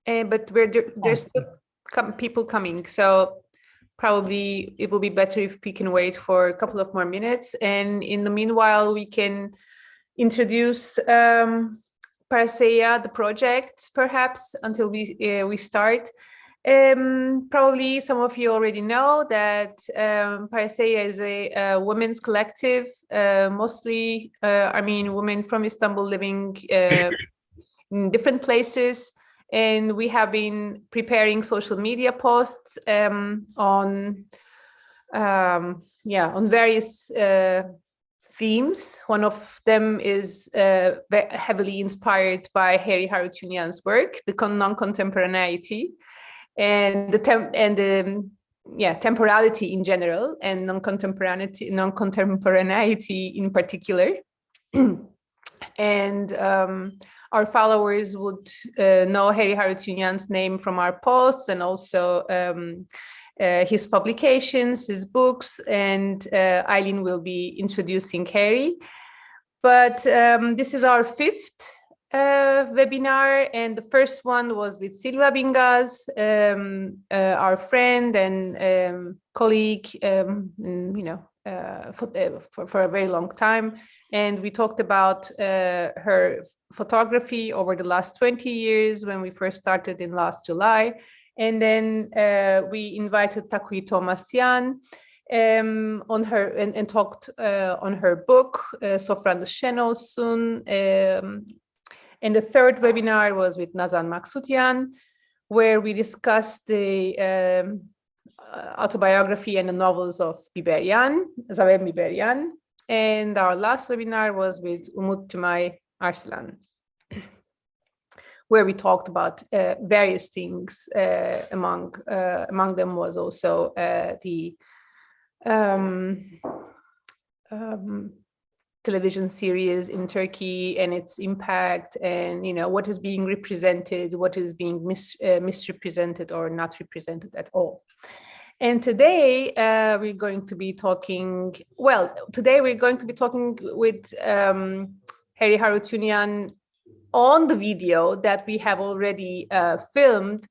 but there's still people coming, so probably it will be better if we can wait for a couple of more minutes. And in the meanwhile, we can introduce Parrhesia, the project, perhaps, until we start. Probably some of you already know that Parrhesia is a women's collective, mostly Armenian women from Istanbul living in different places. And we have been preparing social media posts on various themes. One of them is heavily inspired by Harry Harootunian's work, the non-contemporaneity, and temporality in general, and non-contemporaneity in particular. And our followers would know Harry Harootunian's name from our posts, and also his publications, his books, and Aylin will be introducing Harry. But this is our fifth webinar, and the first one was with Silva Bingaz, our friend and colleague, for a very long time. And we talked about her photography over the last 20 years when we first started in last July. And then we invited Takuyi Tomasyan on her and talked on her book, Sofranda Şenolsun. And the third webinar was with Nazan Maksutyan, where we discussed the autobiography and the novels of Zavem Biberyan. And our last webinar was with Umut Tümay Arslan, where we talked about various things. Among them was also the television series in Turkey and its impact, and what is being represented, what is being misrepresented or not represented at all. And today we're going to be talking. Today we're going to be talking with Harry Harootunian on the video that we have already filmed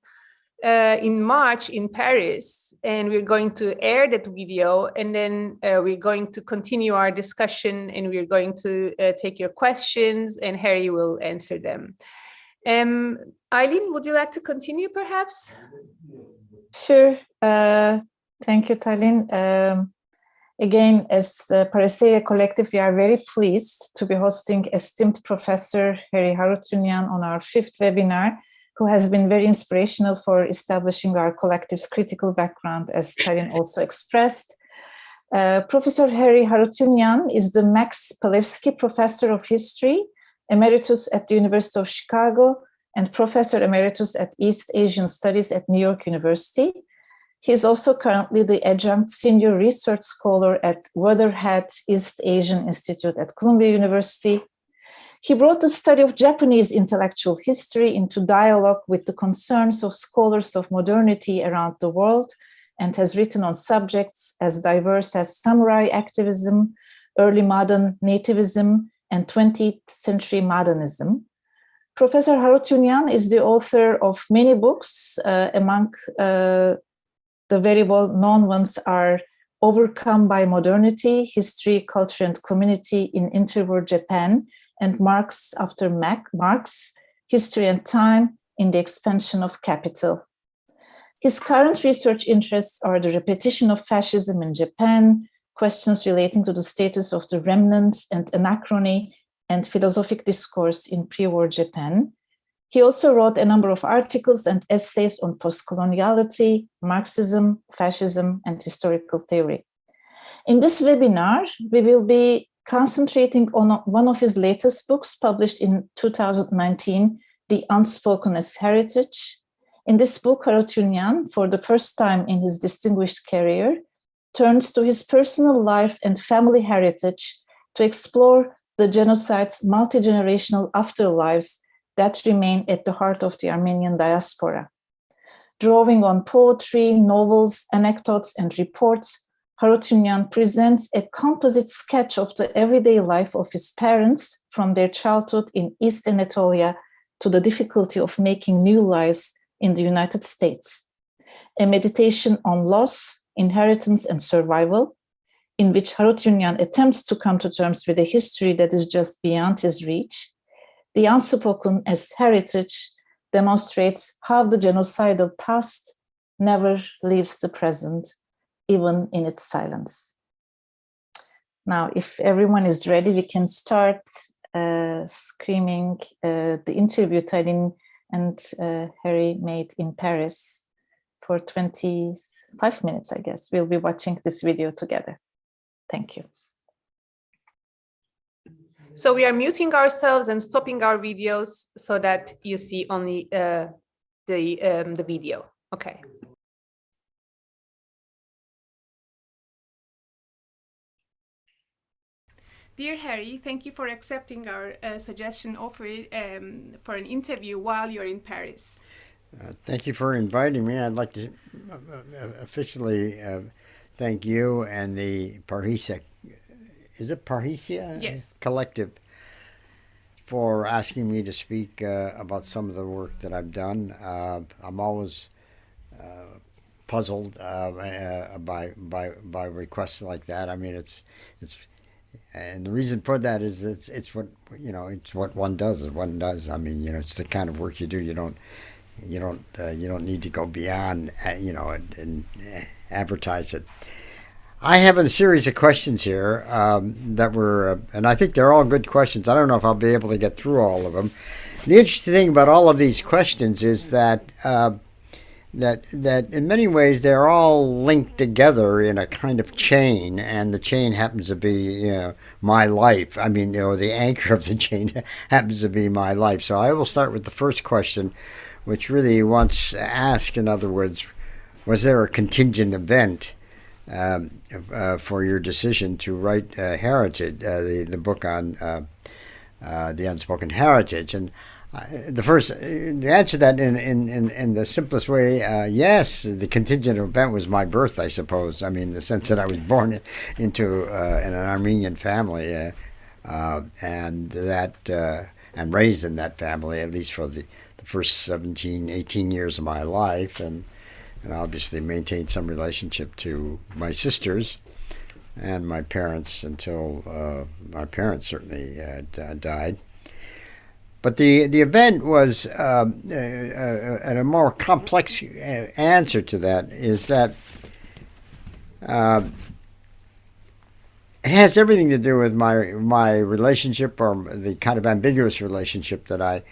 in March in Paris, and we're going to air that video, and then we're going to continue our discussion, and we're going to take your questions, and Harry will answer them. Aylin, would you like to continue, perhaps? Sure. Thank you, Tallin. Again, as Parrhesia Collective, we are very pleased to be hosting esteemed Professor Harry Harootunian on our fifth webinar, who has been very inspirational for establishing our collective's critical background, as Tallin also expressed. Professor Harry Harootunian is the Max Palevsky Professor of History, Emeritus at the University of Chicago, and Professor Emeritus at East Asian Studies at New York University. He is also currently the Adjunct Senior Research Scholar at Weatherhead East Asian Institute at Columbia University. He brought the study of Japanese intellectual history into dialogue with the concerns of scholars of modernity around the world, and has written on subjects as diverse as samurai activism, early modern nativism, and 20th century modernism. Professor Harootunian is the author of many books. Among the very well-known ones are Overcome by Modernity, History, Culture, and Community in Interwar Japan, and Marx After Marx, History and Time in the Expansion of Capital. His current research interests are the repetition of fascism in Japan, questions relating to the status of the remnant and anachrony, and philosophic discourse in pre-war Japan. He also wrote a number of articles and essays on post-coloniality, Marxism, fascism, and historical theory. In this webinar, we will be concentrating on one of his latest books published in 2019, The Unspokenness Heritage. In this book, Harootunian, for the first time in his distinguished career, turns to his personal life and family heritage to explore the genocide's multi-generational afterlives that remain at the heart of the Armenian diaspora. Drawing on poetry, novels, anecdotes, and reports, Harootunian presents a composite sketch of the everyday life of his parents from their childhood in East Anatolia to the difficulty of making new lives in the United States, a meditation on loss, inheritance, and survival, in which Harootunian attempts to come to terms with a history that is just beyond his reach. The Unspoken as Heritage demonstrates how the genocidal past never leaves the present, even in its silence. Now, if everyone is ready, we can start screaming the interview Tallinn and Harry made in Paris for 25 minutes, I guess. We'll be watching this video together. Thank you. So we are muting ourselves and stopping our videos so that you see only the video. Okay. Dear Harry, thank you for accepting our suggestion offer for an interview while you're in Paris. Thank you for inviting me. I'd like to officially thank you and the Parrhesia, is it Parrhesia? Yes. Collective, for asking me to speak about some of the work that I've done. I'm always puzzled by requests like that. I mean, it's and the reason for that is it's what it's what one does. I mean, it's the kind of work you do. You don't need to go beyond and advertise it. I have a series of questions here that were, and I think they're all good questions. I don't know if I'll be able to get through all of them. The interesting thing about all of these questions is that that in many ways they're all linked together in a kind of chain, and the chain happens to be my life. I mean, the anchor of the chain happens to be my life. So I will start with the first question, which really wants asked, in other words, was there a contingent event for your decision to write Heritage, the book on the Unspoken Heritage? And the answer to that in the simplest way, yes, the contingent event was my birth, I suppose. I mean, in the sense that I was born into in an Armenian family, and raised in that family, at least for the first 17, 18 years of my life, and obviously maintained some relationship to my sisters and my parents until my parents certainly died. But the event was, and a more complex answer to that is that it has everything to do with my relationship, or the kind of ambiguous relationship that I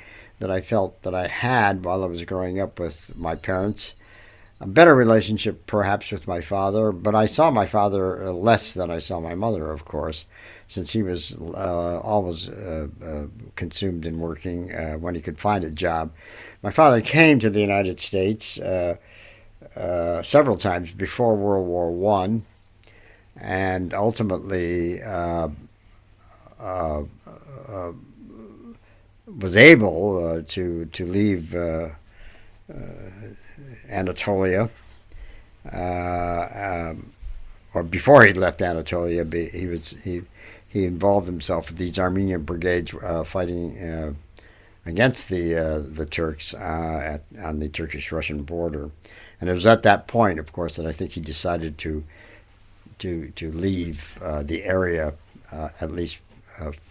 felt that I had while I was growing up with my parents. A better relationship perhaps with my father, but I saw my father less than I saw my mother, of course, since he was always consumed in working when he could find a job. My father came to the United States several times before World War I, and ultimately was able to leave Anatolia, or before he left Anatolia, he involved himself with these Armenian brigades fighting against the Turks on the Turkish-Russian border. And it was at that point, of course, that I think he decided to leave the area, at least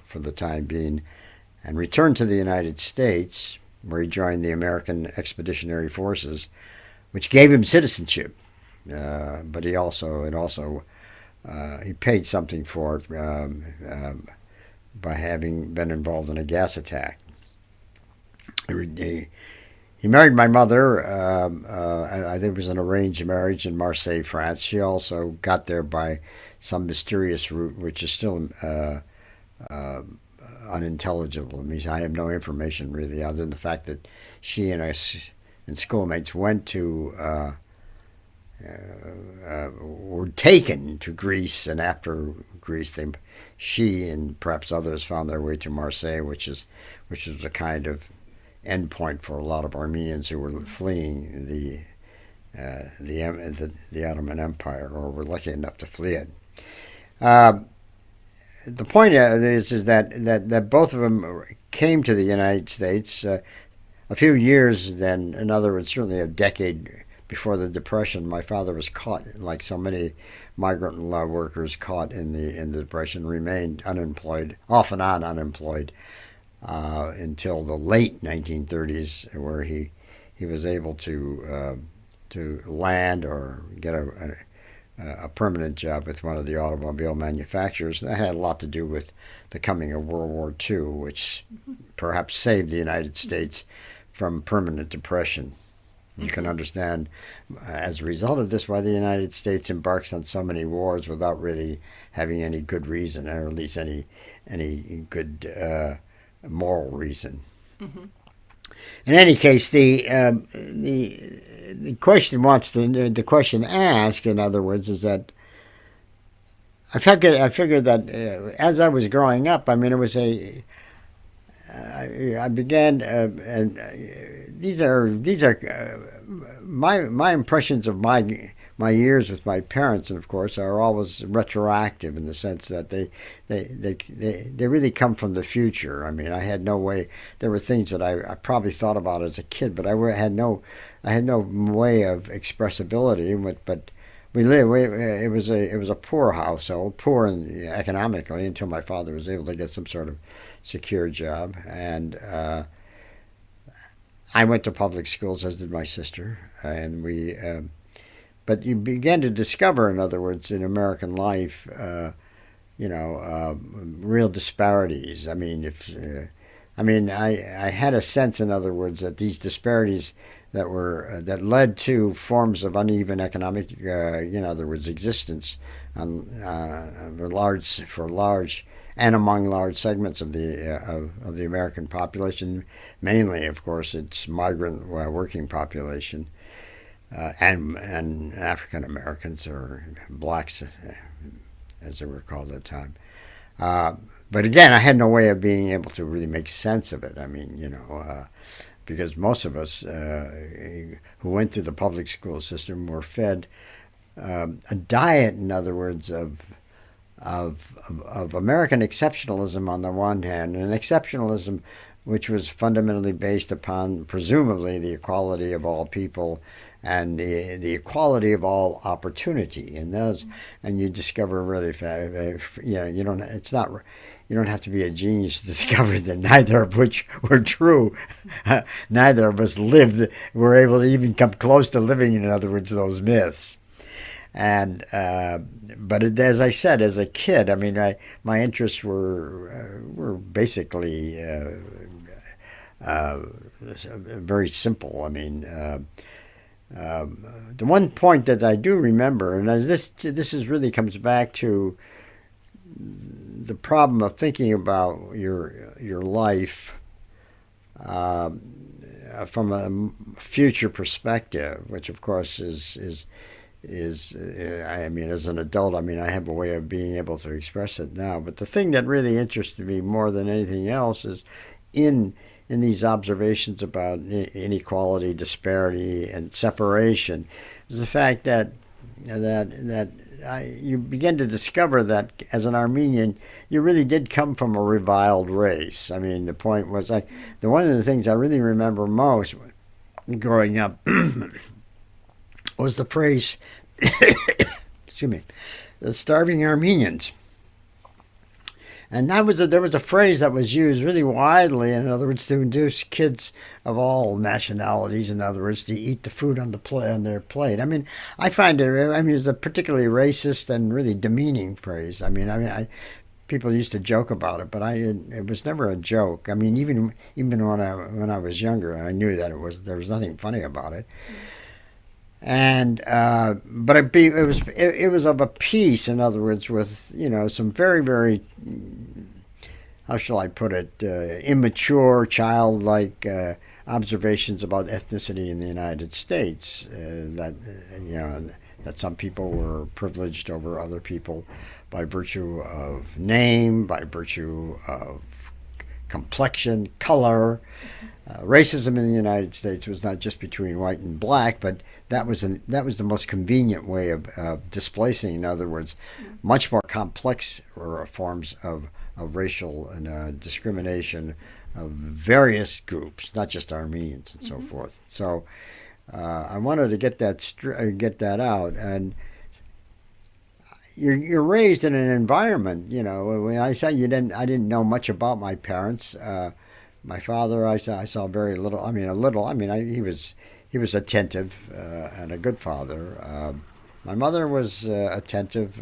for the time being, and return to the United States, where he joined the American Expeditionary Forces, which gave him citizenship. But he paid something for it by having been involved in a gas attack. He married my mother. I think it was an arranged marriage in Marseille, France. She also got there by some mysterious route, which is still unintelligible. I mean, I have no information really, other than the fact that she and schoolmates went to were taken to Greece, and after Greece, she and perhaps others found their way to Marseille, which is a kind of end point for a lot of Armenians who were fleeing the Ottoman Empire, or were lucky enough to flee it. The point is that both of them came to the United States. a few years then, in other words, certainly a decade before the Depression, my father was caught, like so many migrant workers caught in the Depression, remained unemployed, off and on unemployed, until the late 1930s, where he was able to land or get a permanent job with one of the automobile manufacturers. That had a lot to do with the coming of World War II, which perhaps saved the United States from permanent depression. You can understand, as a result of this, why the United States embarks on so many wars without really having any good reason, or at least any good moral reason. Mm-hmm. In any case, the question the question asked, in other words, is that I figured that as I was growing up, I mean, it was I began, and these are my impressions of my years with my parents, and of course, are always retroactive in the sense that they really come from the future. I mean, I had no way. There were things that I probably thought about as a kid, but I had no way of expressibility. But it was a poor household, poor economically, until my father was able to get some sort of secure job, and I went to public schools, as did my sister, and we. But you began to discover, in other words, in American life, real disparities. I mean, I had a sense, in other words, that these disparities that led to forms of uneven economic, in other words, existence for large and among large segments of the American population, mainly, of course, it's migrant working population, and African Americans, or blacks, as they were called at the time. But again, I had no way of being able to really make sense of it. I mean, because most of us who went through the public school system were fed a diet, in other words, of American exceptionalism on the one hand, and exceptionalism which was fundamentally based upon, presumably, the equality of all people and the equality of all opportunity. And you discover really, you don't have to be a genius to discover that neither of which were true. Neither of us were able to even come close to living, in other words, those myths. And but as I said, as a kid, I mean, my interests were basically very simple. I mean, the one point that I do remember, and as this really comes back to the problem of thinking about your life from a future perspective, which of course is I mean, as an adult, I mean, I have a way of being able to express it now. But the thing that really interested me more than anything else is in these observations about inequality, disparity, and separation, is the fact that you begin to discover that as an Armenian, you really did come from a reviled race. I mean, the point was, one of the things I really remember most growing up was the phrase, excuse me, the starving Armenians. And there was a phrase that was used really widely, in other words, to induce kids of all nationalities, in other words, to eat the food on their plate. I mean, I find it's a particularly racist and really demeaning phrase. I mean, people used to joke about it, but it was never a joke. I mean, even when I was younger, I knew that there was nothing funny about it. And but it was of a piece, in other words, with some very, very, how shall I put it, immature, childlike observations about ethnicity in the United States. That some people were privileged over other people by virtue of name, by virtue of complexion, color. Racism in the United States was not just between white and black, but that was the most convenient way of displacing, in other words, much more complex forms of racial and discrimination various groups, not just Armenians and so forth. So I wanted to get that out. And you're raised in an environment, you know. When I say I didn't know much about my parents. My father, I saw very little. I mean, a little. I mean, he was attentive and a good father. My mother was attentive,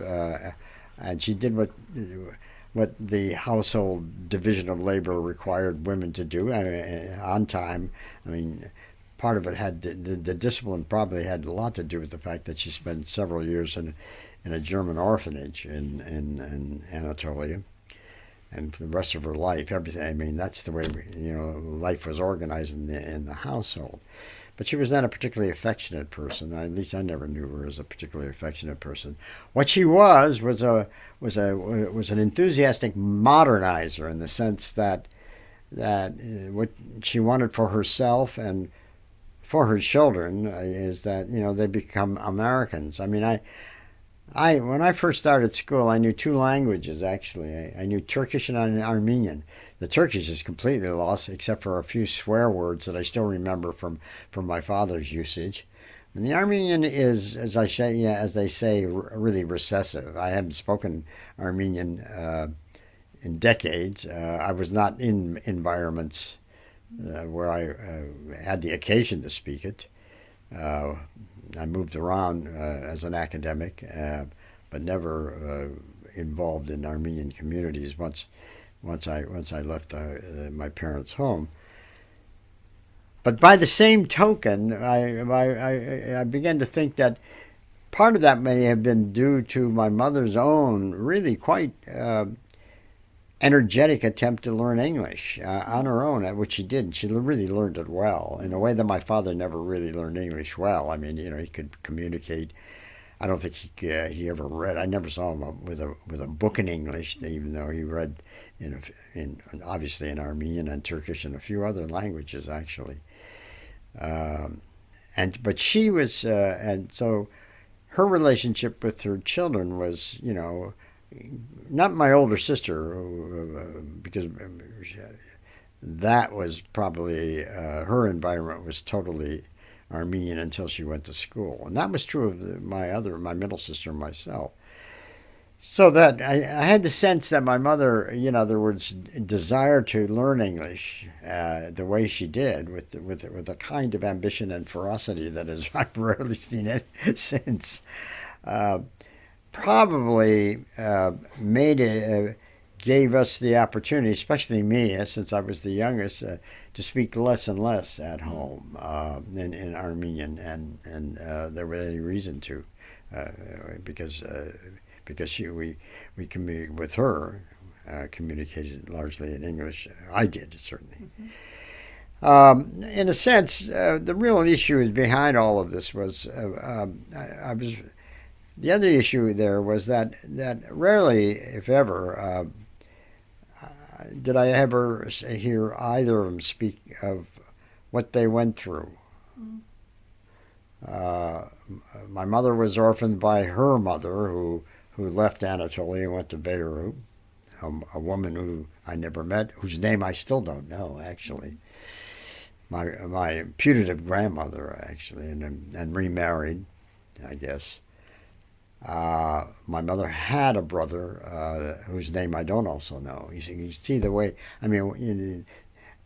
and she did what the household division of labor required women to do, on time. I mean, part of it had the discipline probably had a lot to do with the fact that she spent several years in a German orphanage in Anatolia, and for the rest of her life, everything. I mean, that's the way life was organized in the household. But she was not a particularly affectionate person. At least I never knew her as a particularly affectionate person. What she was an enthusiastic modernizer, in the sense that what she wanted for herself and for her children is that they become Americans. I mean, when I first started school, I knew two languages, actually. I knew Turkish and Armenian. The Turkish is completely lost, except for a few swear words that I still remember from my father's usage. And the Armenian is, as they say, really recessive. I haven't spoken Armenian in decades. I was not in environments where I had the occasion to speak it. I moved around as an academic, but never involved in Armenian communities once I left my parents' home. But by the same token, I began to think that part of that may have been due to my mother's own really quite energetic attempt to learn English on her own, which she did. She really learned it well, in a way that my father never really learned English well. I mean, he could communicate. I don't think he ever read. I never saw him with a book in English, even though he read obviously in Armenian and Turkish and a few other languages, actually. But she was, and so her relationship with her children was, not my older sister, because that was probably her environment was totally Armenian until she went to school, and that was true of my middle sister and myself. So that I had the sense that my mother, in other words, desired to learn English the way she did, with a kind of ambition and ferocity that I've rarely seen it since. Probably gave us the opportunity, especially me, since I was the youngest, to speak less and less at home in Armenian, and there was any reason to, because we communicated with her, communicated largely in English. I did, certainly. In a sense, the real issue behind all of this was the other issue there was that rarely, if ever, did I ever hear either of them speak of what they went through. My mother was orphaned by her mother, who left Anatolia and went to Beirut, a woman who I never met, whose name I still don't know, actually. My putative grandmother, actually, and remarried, I guess. My mother had a brother whose name I don't also know. You see the way, I mean,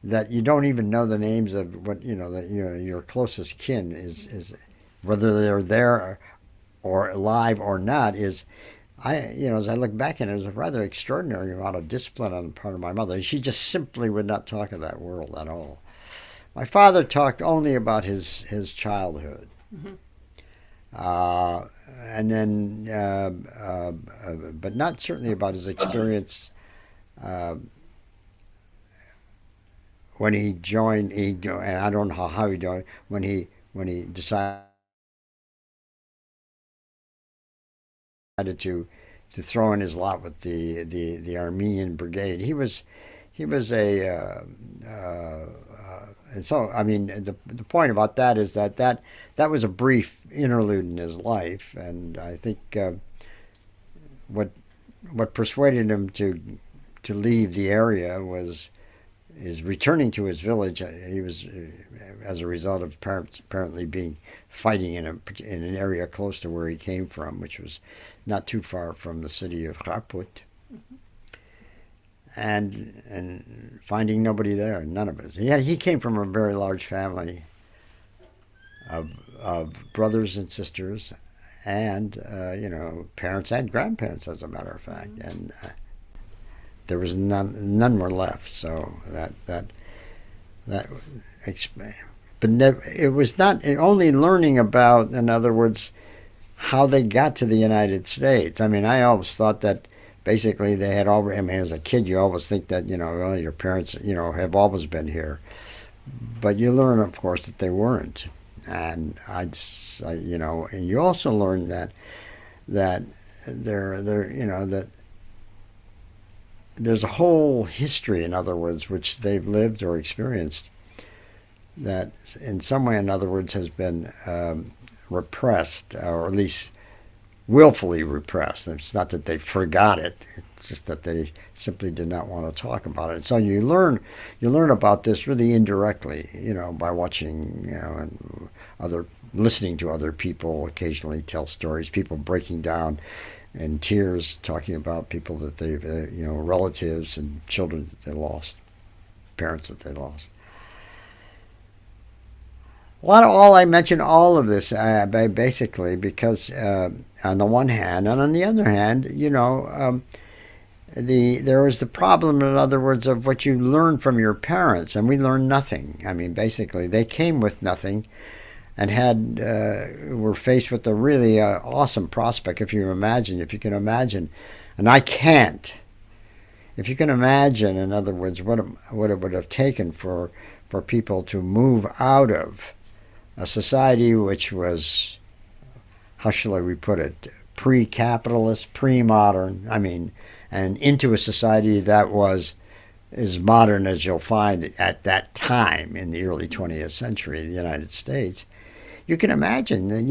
that you don't even know the names of what, your closest kin is whether they're there or alive or not, is, as I look back in it, was a rather extraordinary amount of discipline on the part of my mother. She just simply would not talk of that world at all. My father talked only about his childhood. Mm-hmm. And then, but not certainly about his experience when he joined. And I don't know how he joined, when he decided to throw in his lot with the Armenian Brigade. He was a and so, I mean, the point about that is that was a brief interlude in his life, and I think what persuaded him to leave the area was is returning to his village. He was, as a result of apparently being fighting in an area close to where he came from, which was not too far from the city of Harput, and finding nobody there, none of us. He came from a very large family of brothers and sisters, and parents and grandparents, as a matter of fact, and there was none were left. So but it was not only learning about, in other words, how they got to the United States. I mean, I always thought that basically they had already. I mean, as a kid, you always think that well, your parents have always been here, but you learn, of course, that they weren't. And and you also learn that that there's a whole history, in other words, which they've lived or experienced, that in some way, in other words, has been repressed, or at least willfully repressed. It's not that they forgot it; it's just that they simply did not want to talk about it. So you learn about this really indirectly, by watching, and listening to other people occasionally tell stories, people breaking down in tears, talking about people that they've, relatives and children that they lost, parents that they lost. I mention all of this basically because on the one hand, and on the other hand, there was the problem, in other words, of what you learn from your parents, and we learned nothing. I mean, basically, they came with nothing, and were faced with a really awesome prospect. If you can imagine, and I can't. If you can imagine, in other words, what it would have taken for people to move out of a society which was, how shall we put it, pre-capitalist, pre-modern, and into a society that was as modern as you'll find at that time in the early 20th century, the United States. You can imagine, the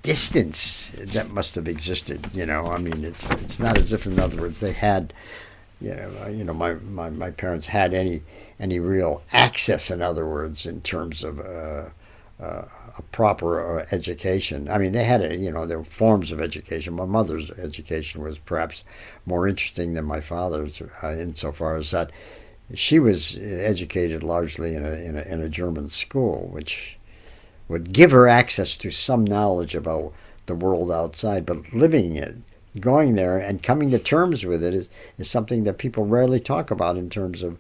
distance that must have existed. It's not as if, in other words, they had, my parents had any real access, in other words, in terms of a proper education. I mean, they had there were forms of education. My mother's education was perhaps more interesting than my father's, insofar as that she was educated largely in a German school, which would give her access to some knowledge about the world outside, but living it, going there and coming to terms with it is something that people rarely talk about in terms of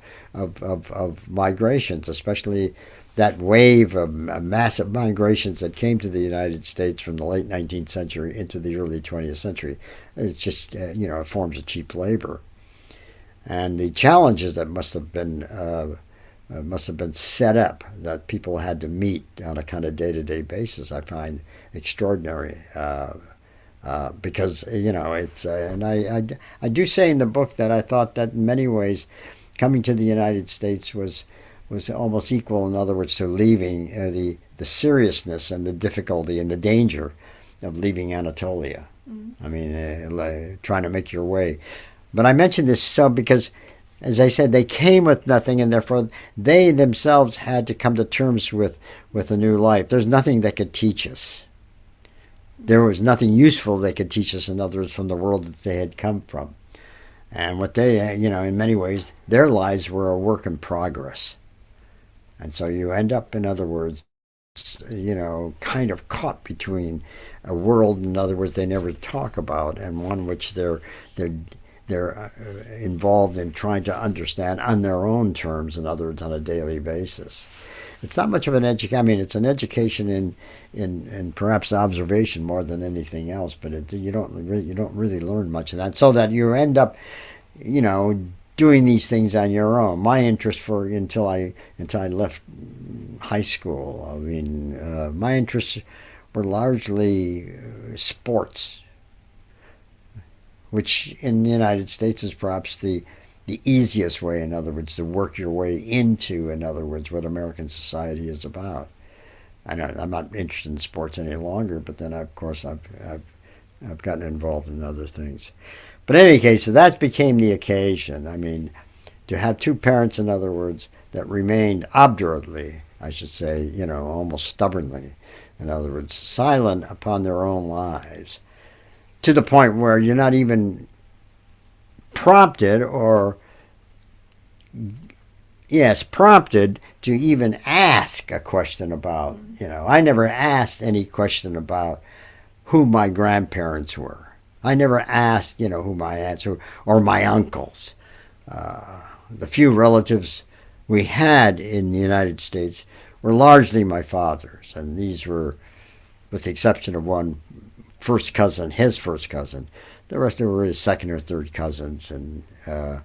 migrations, especially that wave of massive migrations that came to the United States from the late 19th century into the early 20th century. It's just, forms of cheap labor. And the challenges that must have been set up, that people had to meet on a kind of day-to-day basis, I find extraordinary. Because it's and I do say in the book that I thought that in many ways coming to the United States was almost equal, in other words, to leaving the seriousness and the difficulty and the danger of leaving Anatolia. I mean, trying to make your way. But I mention this because, as I said, they came with nothing, and therefore they themselves had to come to terms with a new life. There's nothing they could teach us. There was nothing useful they could teach us, in other words, from the world that they had come from. And what they, in many ways, their lives were a work in progress. And so you end up, in other words, kind of caught between a world, in other words, they never talk about, and one which they're involved in trying to understand on their own terms, in other words, on a daily basis. It's not much of an education. It's an education in perhaps observation more than anything else. But you don't really learn much of that. So that you end up, doing these things on your own. My interest until I left high school. My interests were largely sports, which in the United States is perhaps the easiest way, in other words, to work your way into, in other words, what American society is about. I'm not interested in sports any longer, but then, of course, I've I've gotten involved in other things. But in any case, that became the occasion. I mean, to have two parents, in other words, that remained obdurately, I should say, you know, almost stubbornly, in other words, silent upon their own lives, to the point where you're not even prompted prompted to even ask a question about, you know, I never asked any question about who my grandparents were. I never asked, you know, who my aunts or my uncles. The few relatives we had in the United States were largely my father's, and these were, with the exception of one first cousin, his first cousin, the rest of them were his second or third cousins. And I'm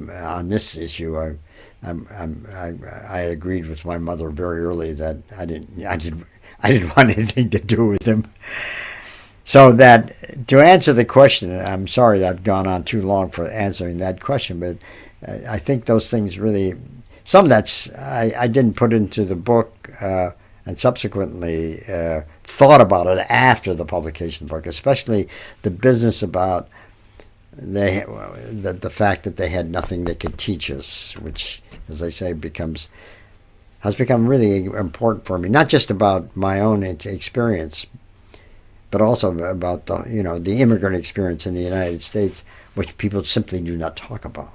on this issue. I agreed with my mother very early that I didn't want anything to do with him. So that, to answer the question, I'm sorry that I've gone on too long for answering that question, but I think those things really, some of that's I didn't put into the book, and subsequently thought about it after the publication of the book, especially the business about the fact that they had nothing they could teach us, which, as I say, has become really important for me, not just about my own experience, but also about the immigrant experience in the United States, which people simply do not talk about.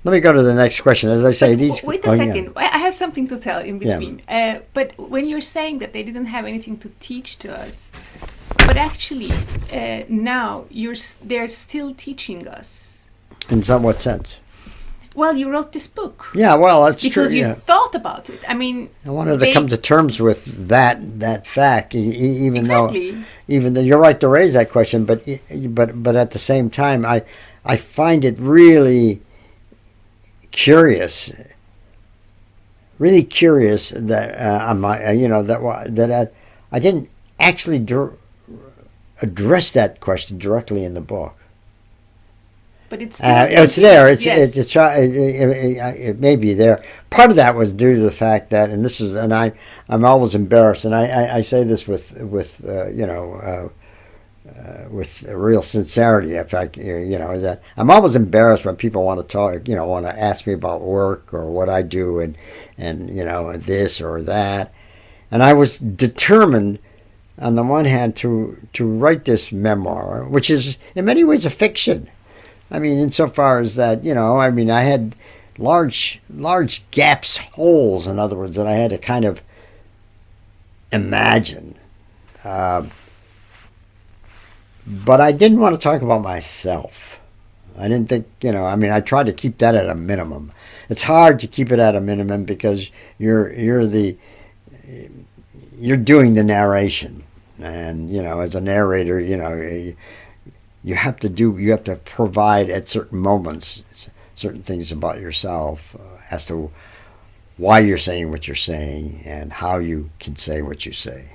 Let me go to the next question. As I say, wait a second. Yeah. I have something to tell in between. Yeah. But when you're saying that they didn't have anything to teach to us, but actually now they're still teaching us. In what sense? Well, you wrote this book. Yeah, well, that's true. Because you thought about it. I mean, I wanted to come to terms with that fact, even though you're right to raise that question, but at the same time, I find it really curious that I didn't actually address that question directly in the book. But it's there. It may be there. Part of that was due to the fact that, and I'm always embarrassed, and I say this with real sincerity. In fact, that I'm always embarrassed when people want to talk, want to ask me about work or what I do, and this or that, and I was determined, on the one hand, to write this memoir, which is in many ways a fiction. I mean, insofar as that, I had large gaps, holes, in other words, that I had to kind of imagine. But I didn't want to talk about myself. I didn't think, I tried to keep that at a minimum. It's hard to keep it at a minimum because you're doing the narration. And, as a narrator, you have to provide at certain moments certain things about yourself as to why you're saying what you're saying and how you can say what you say.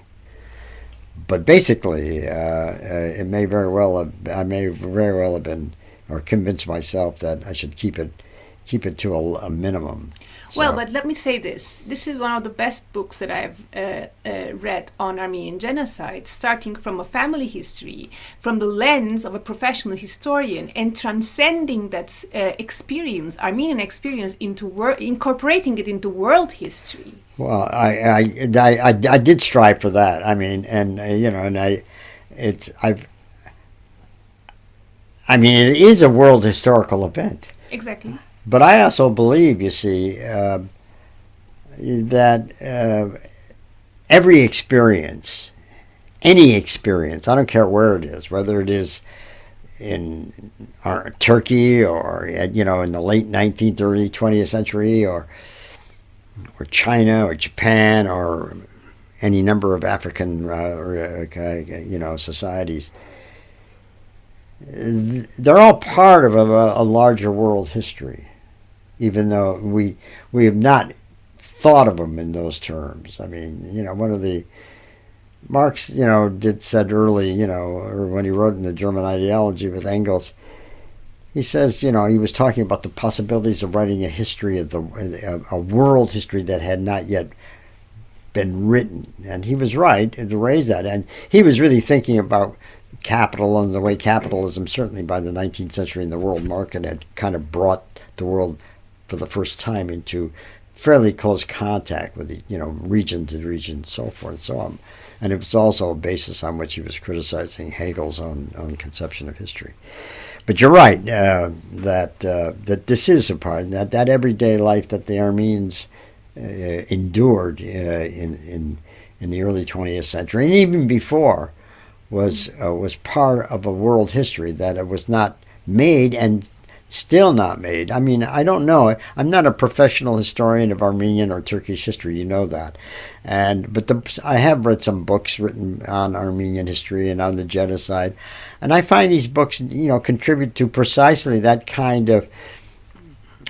But basically, I may very well have been, or convinced myself that I should keep it to a minimum. So. Well, but let me say this. This is one of the best books that I've read on Armenian genocide, starting from a family history, from the lens of a professional historian, and transcending that experience, Armenian experience, incorporating it into world history. Well, I did strive for that. I mean, it is a world historical event. Exactly. But I also believe, you see, that every experience, any experience, I don't care where it is, whether it is in Turkey or, in the late 19th, early 20th century, or China or Japan or any number of African, societies, they're all part of a larger world history, even though we have not thought of them in those terms. I mean, one of the Marx, said early, or when he wrote in the German Ideology with Engels, he says, he was talking about the possibilities of writing a history of a world history that had not yet been written. And he was right to raise that. And he was really thinking about capital and the way capitalism, certainly by the 19th century in the world market, had kind of brought the world for the first time into fairly close contact with the, region to region and so forth and so on. And it was also a basis on which he was criticizing Hegel's own conception of history. But you're right that this is a part, that everyday life that the Armenians endured in the early 20th century, and even before, was part of a world history that it was not made and still not made. I mean, I don't know. I'm not a professional historian of Armenian or Turkish history. You know that, but I have read some books written on Armenian history and on the genocide, and I find these books, contribute to precisely that kind of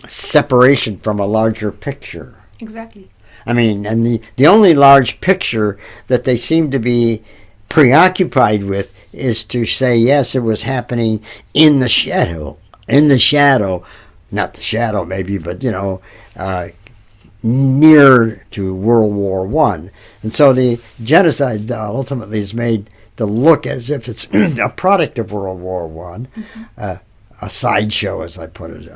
separation from a larger picture. Exactly. I mean, and the only large picture that they seem to be preoccupied with is to say, yes, it was happening in the shadow, not the shadow maybe, but, near to World War I. And so the genocide ultimately is made to look as if it's a product of World War I, a sideshow, as I put it,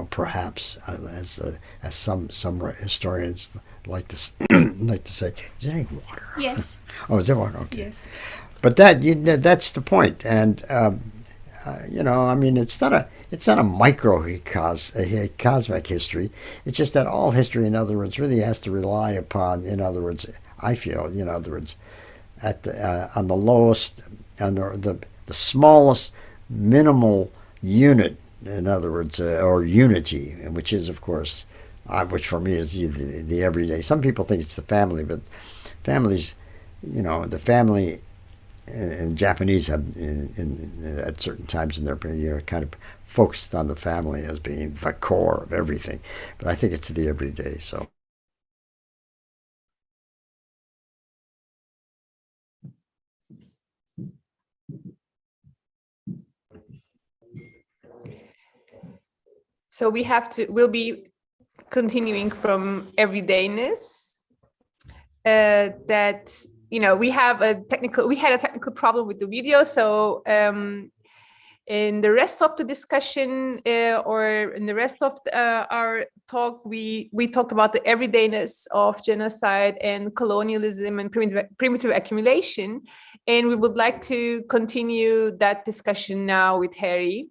perhaps, as some historians like to say. Is there any water? Yes. Oh, is there water? Okay. Yes. But that's the point, and I mean, it's not a microcosmic history. It's just that all history, in other words, really has to rely upon, in other words, I feel, in other words, on the lowest, on the smallest minimal unit, in other words, or unity, which is, of course, which for me is the everyday. Some people think it's the family, but families, the family in Japanese have at certain times in their kind of focused on the family as being the core of everything, but I think it's the everyday. So. So we'll be continuing from everydayness. That we had a technical problem with the video. So in the rest of the discussion or in the rest of our talk, we talked about the everydayness of genocide and colonialism and primitive accumulation. And we would like to continue that discussion now with Harry.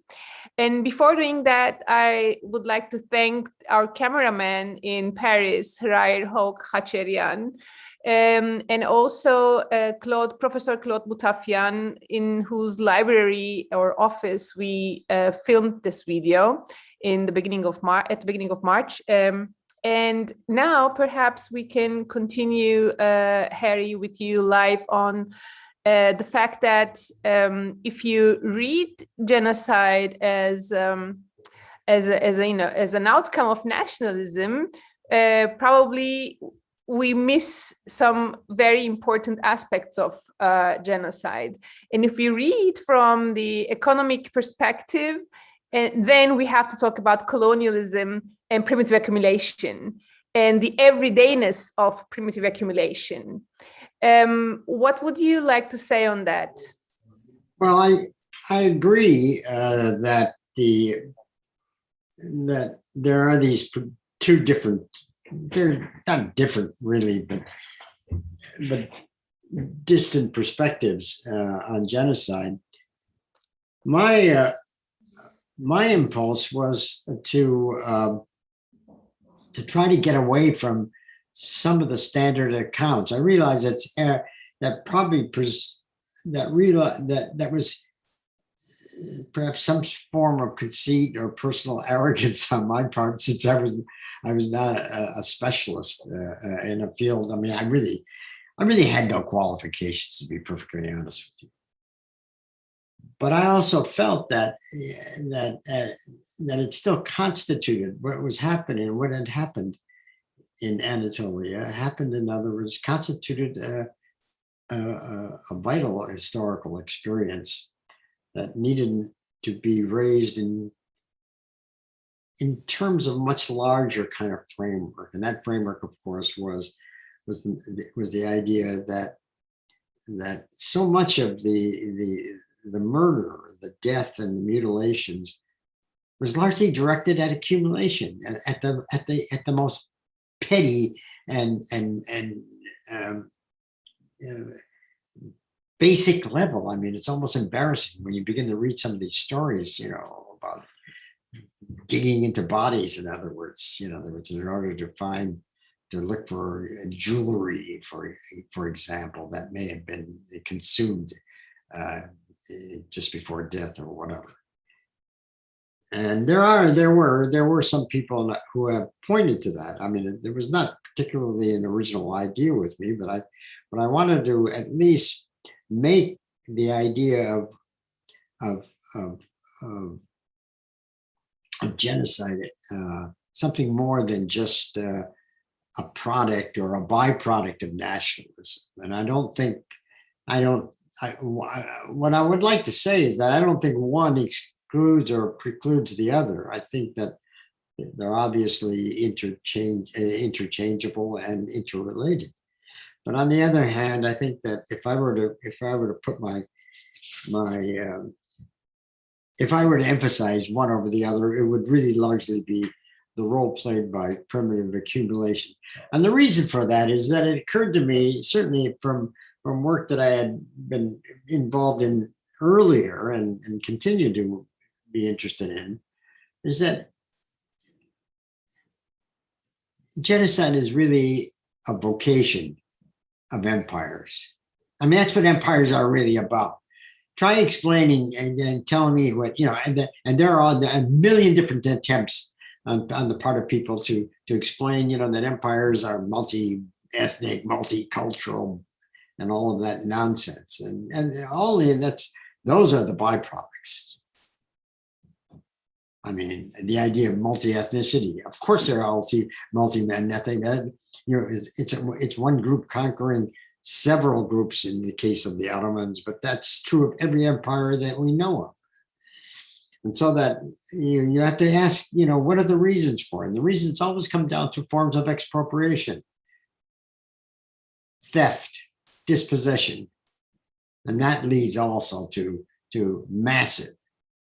And before doing that, I would like to thank our cameraman in Paris, Harry Harootunian, and also Professor Claude Boutafian, in whose library or office we filmed this video at the beginning of March. And now perhaps we can continue, Harry, with you live on the fact that if you read genocide as an outcome of nationalism, probably we miss some very important aspects of genocide. And if we read from the economic perspective, then we have to talk about colonialism and primitive accumulation and the everydayness of primitive accumulation. What would you like to say on that? Well, I agree that there are these two different, they're not different really, but distant perspectives on genocide. My impulse was to try to get away from some of the standard accounts. I realize it's that was perhaps some form of conceit or personal arrogance on my part, since I was not a specialist in a field. I mean, I really had no qualifications, to be perfectly honest with you. But I also felt that it still constituted what was happening, what had happened in Anatolia happened, in other words, constituted a vital historical experience that needed to be raised in terms of much larger kind of framework. And that framework, of course, was was the idea that so much of the murder, the death, and the mutilations was largely directed at accumulation and at the most petty and basic level. I mean, it's almost embarrassing when you begin to read some of these stories, you know, about digging into bodies. In other words, in order to look for jewelry, for example, that may have been consumed just before death or whatever. And there were some people who have pointed to that. I mean, there was not particularly an original idea with me, but I wanted to at least make the idea of genocide something more than just a product or a byproduct of nationalism. And what I would like to say is that I don't think one excludes or precludes the other. I think that they're obviously interchangeable and interrelated. But on the other hand, I think that if I were to put if I were to emphasize one over the other, it would really largely be the role played by primitive accumulation. And the reason for that is that it occurred to me, certainly from work that I had been involved in earlier and continue to be interested in, is that genocide is really a vocation of empires. I mean, that's what empires are really about. Try explaining and telling me what, and there are a million different attempts on the part of people to explain, that empires are multi-ethnic, multicultural, and all of that nonsense. And those are the byproducts. I mean, the idea of multi-ethnicity, of course there are multi-ethnic, it's one group conquering several groups in the case of the Ottomans, but that's true of every empire that we know of. And so that you have to ask, what are the reasons for it? And the reasons always come down to forms of expropriation, theft, dispossession. And that leads also to massive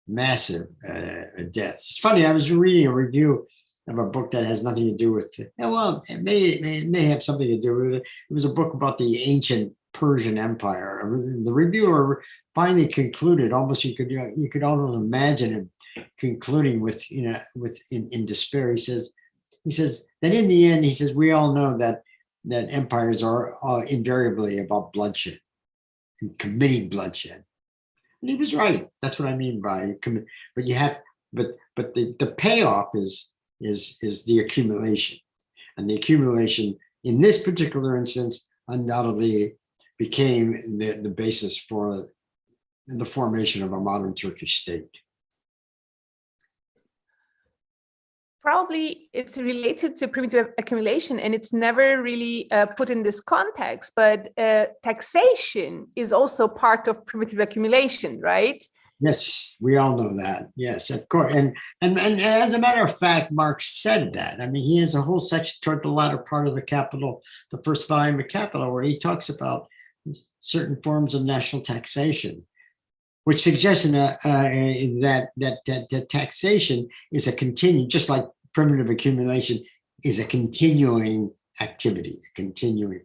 deaths. It's funny, I was reading a review of a book that has nothing to do with it. Well, it may have something to do with it. It was a book about the ancient Persian Empire. The reviewer finally concluded, almost you could almost imagine him concluding with in despair. He says that in the end, he says, we all know that empires are invariably about bloodshed and committing bloodshed. And he was right. That's what I mean by commit. But the payoff is the accumulation, and the accumulation in this particular instance undoubtedly became the basis for the formation of a modern Turkish state. Probably it's related to primitive accumulation, and it's never really put in this context, but taxation is also part of primitive accumulation, right? Yes, we all know that. Yes, of course. And as a matter of fact, Marx said that. I mean, he has a whole section toward the latter part of the Capital, the first volume of Capital, where he talks about certain forms of national taxation, which suggests that taxation is a continuing, just like primitive accumulation is a continuing activity, a continuing.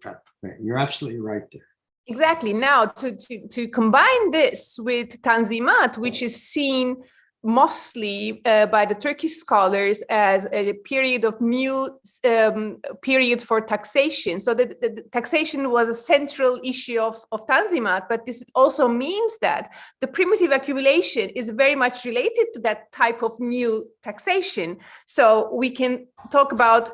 You're absolutely right there. Exactly. Now, to combine this with Tanzimat, which is seen mostly by the Turkish scholars as a period of new period for taxation. So the taxation was a central issue of Tanzimat, but this also means that the primitive accumulation is very much related to that type of new taxation. So we can talk about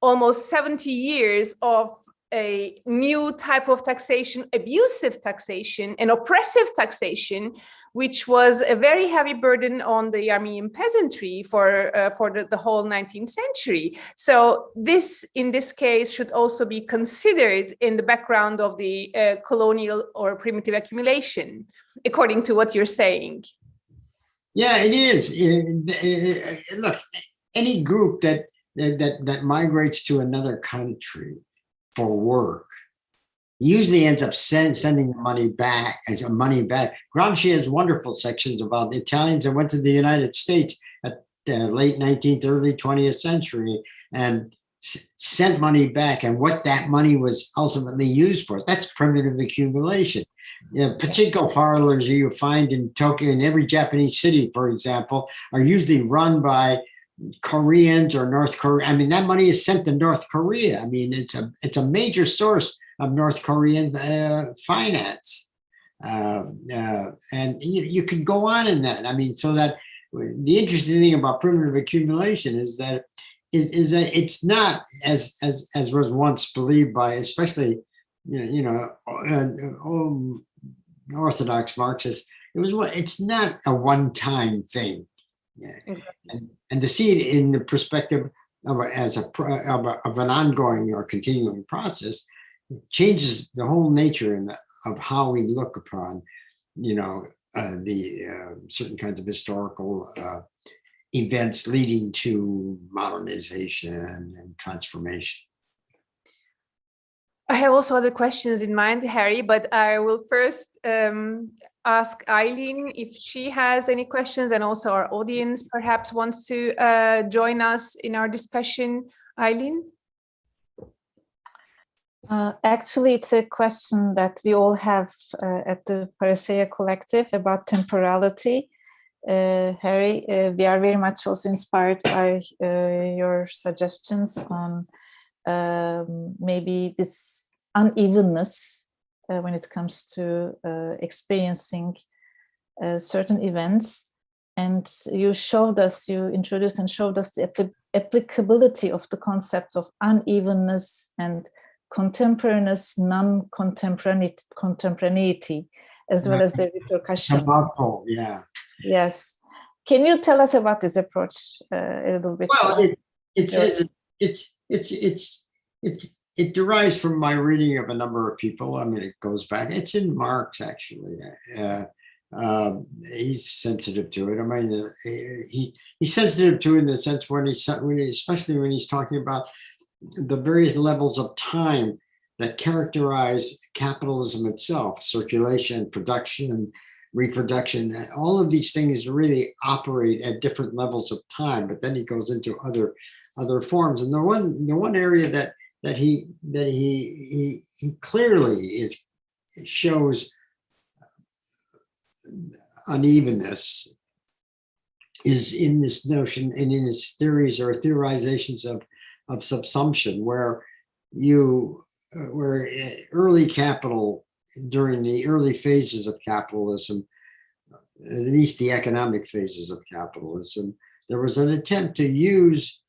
almost 70 years of a new type of taxation, abusive taxation and oppressive taxation, which was a very heavy burden on the Armenian peasantry for the whole 19th century. So this, in this case, should also be considered in the background of the colonial or primitive accumulation, according to what you're saying. Yeah, it is. Look, any group that migrates to another country for work. He usually ends up sending the money back as a money back. Gramsci has wonderful sections about the Italians that went to the United States at the late 19th, early 20th century and sent money back, and what that money was ultimately used for. That's primitive accumulation. Pachinko parlors you find in Tokyo, in every Japanese city, for example, are usually run by Koreans or North Korea. I mean, that money is sent to North Korea. I mean, it's a major source of North Korean finance. And you could go on in that. I mean, so that the interesting thing about primitive accumulation is that it's not as was once believed by, especially Orthodox Marxists. It's not a one-time thing. Yeah. Exactly. And to see it in the perspective of an ongoing or continuing process changes the whole nature of how we look upon, the certain kinds of historical events leading to modernization and transformation. I have also other questions in mind, Harry, but I will first ask Eileen if she has any questions, and also our audience perhaps wants to join us in our discussion. Eileen? Actually, it's a question that we all have at the Parrhesia Collective about temporality. Harry, we are very much also inspired by your suggestions on maybe this unevenness when it comes to experiencing certain events. And you introduced and showed us the applicability of the concept of unevenness and contemporaneous non-contemporaneity, as well as the repercussions. Yeah. Yes. Can you tell us about this approach a little bit? Well, it derives from my reading of a number of people. I mean, it goes back. It's in Marx, actually. He's sensitive to it. I mean, he's sensitive to it in the sense especially when he's talking about the various levels of time that characterize capitalism itself: circulation, production, reproduction. All of these things really operate at different levels of time. But then he goes into other forms, and the one area that he clearly shows unevenness is in this notion and in his theories or theorizations of subsumption, where early capital, during the early phases of capitalism, at least the economic phases of capitalism, there was an attempt to use,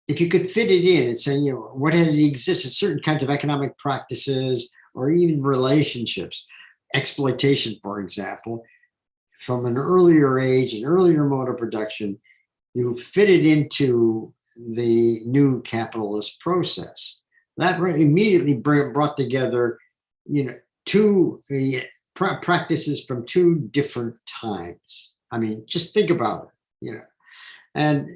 if you could fit it in and saying, what had existed, certain kinds of economic practices or even relationships, exploitation, for example, from an earlier age, an earlier mode of production, you fit it into the new capitalist process. That immediately brought together, two practices from two different times. I mean, just think about it, and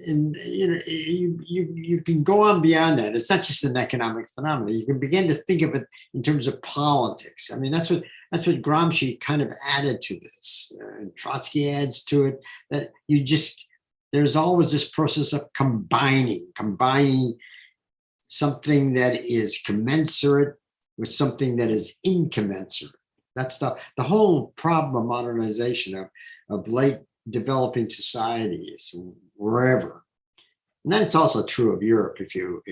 you can go on beyond that. It's not just an economic phenomenon. You can begin to think of it in terms of politics. I mean, that's what Gramsci kind of added to this, and Trotsky adds to it, that there's always this process of combining something that is commensurate with something that is incommensurate. That's the whole problem of modernization of late developing societies, wherever. And then it's also true of Europe if you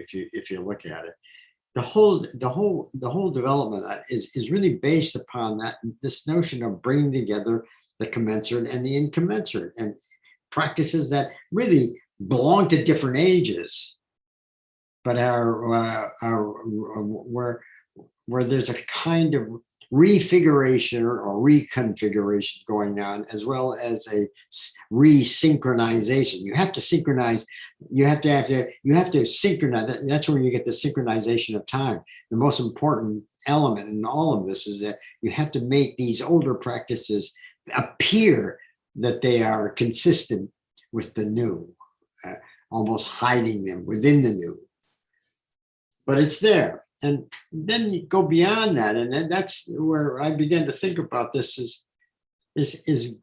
look at it. The whole development is really based upon this notion of bringing together the commensurate and the incommensurate, and practices that really belong to different ages, but are where there's a kind of refiguration or reconfiguration going on, as well as a resynchronization. You have to synchronize. You have to synchronize. That's where you get the synchronization of time. The most important element in all of this is that you have to make these older practices appear that they are consistent with the new, almost hiding them within the new. But it's there. And then you go beyond that, and then that's where I began to think about this is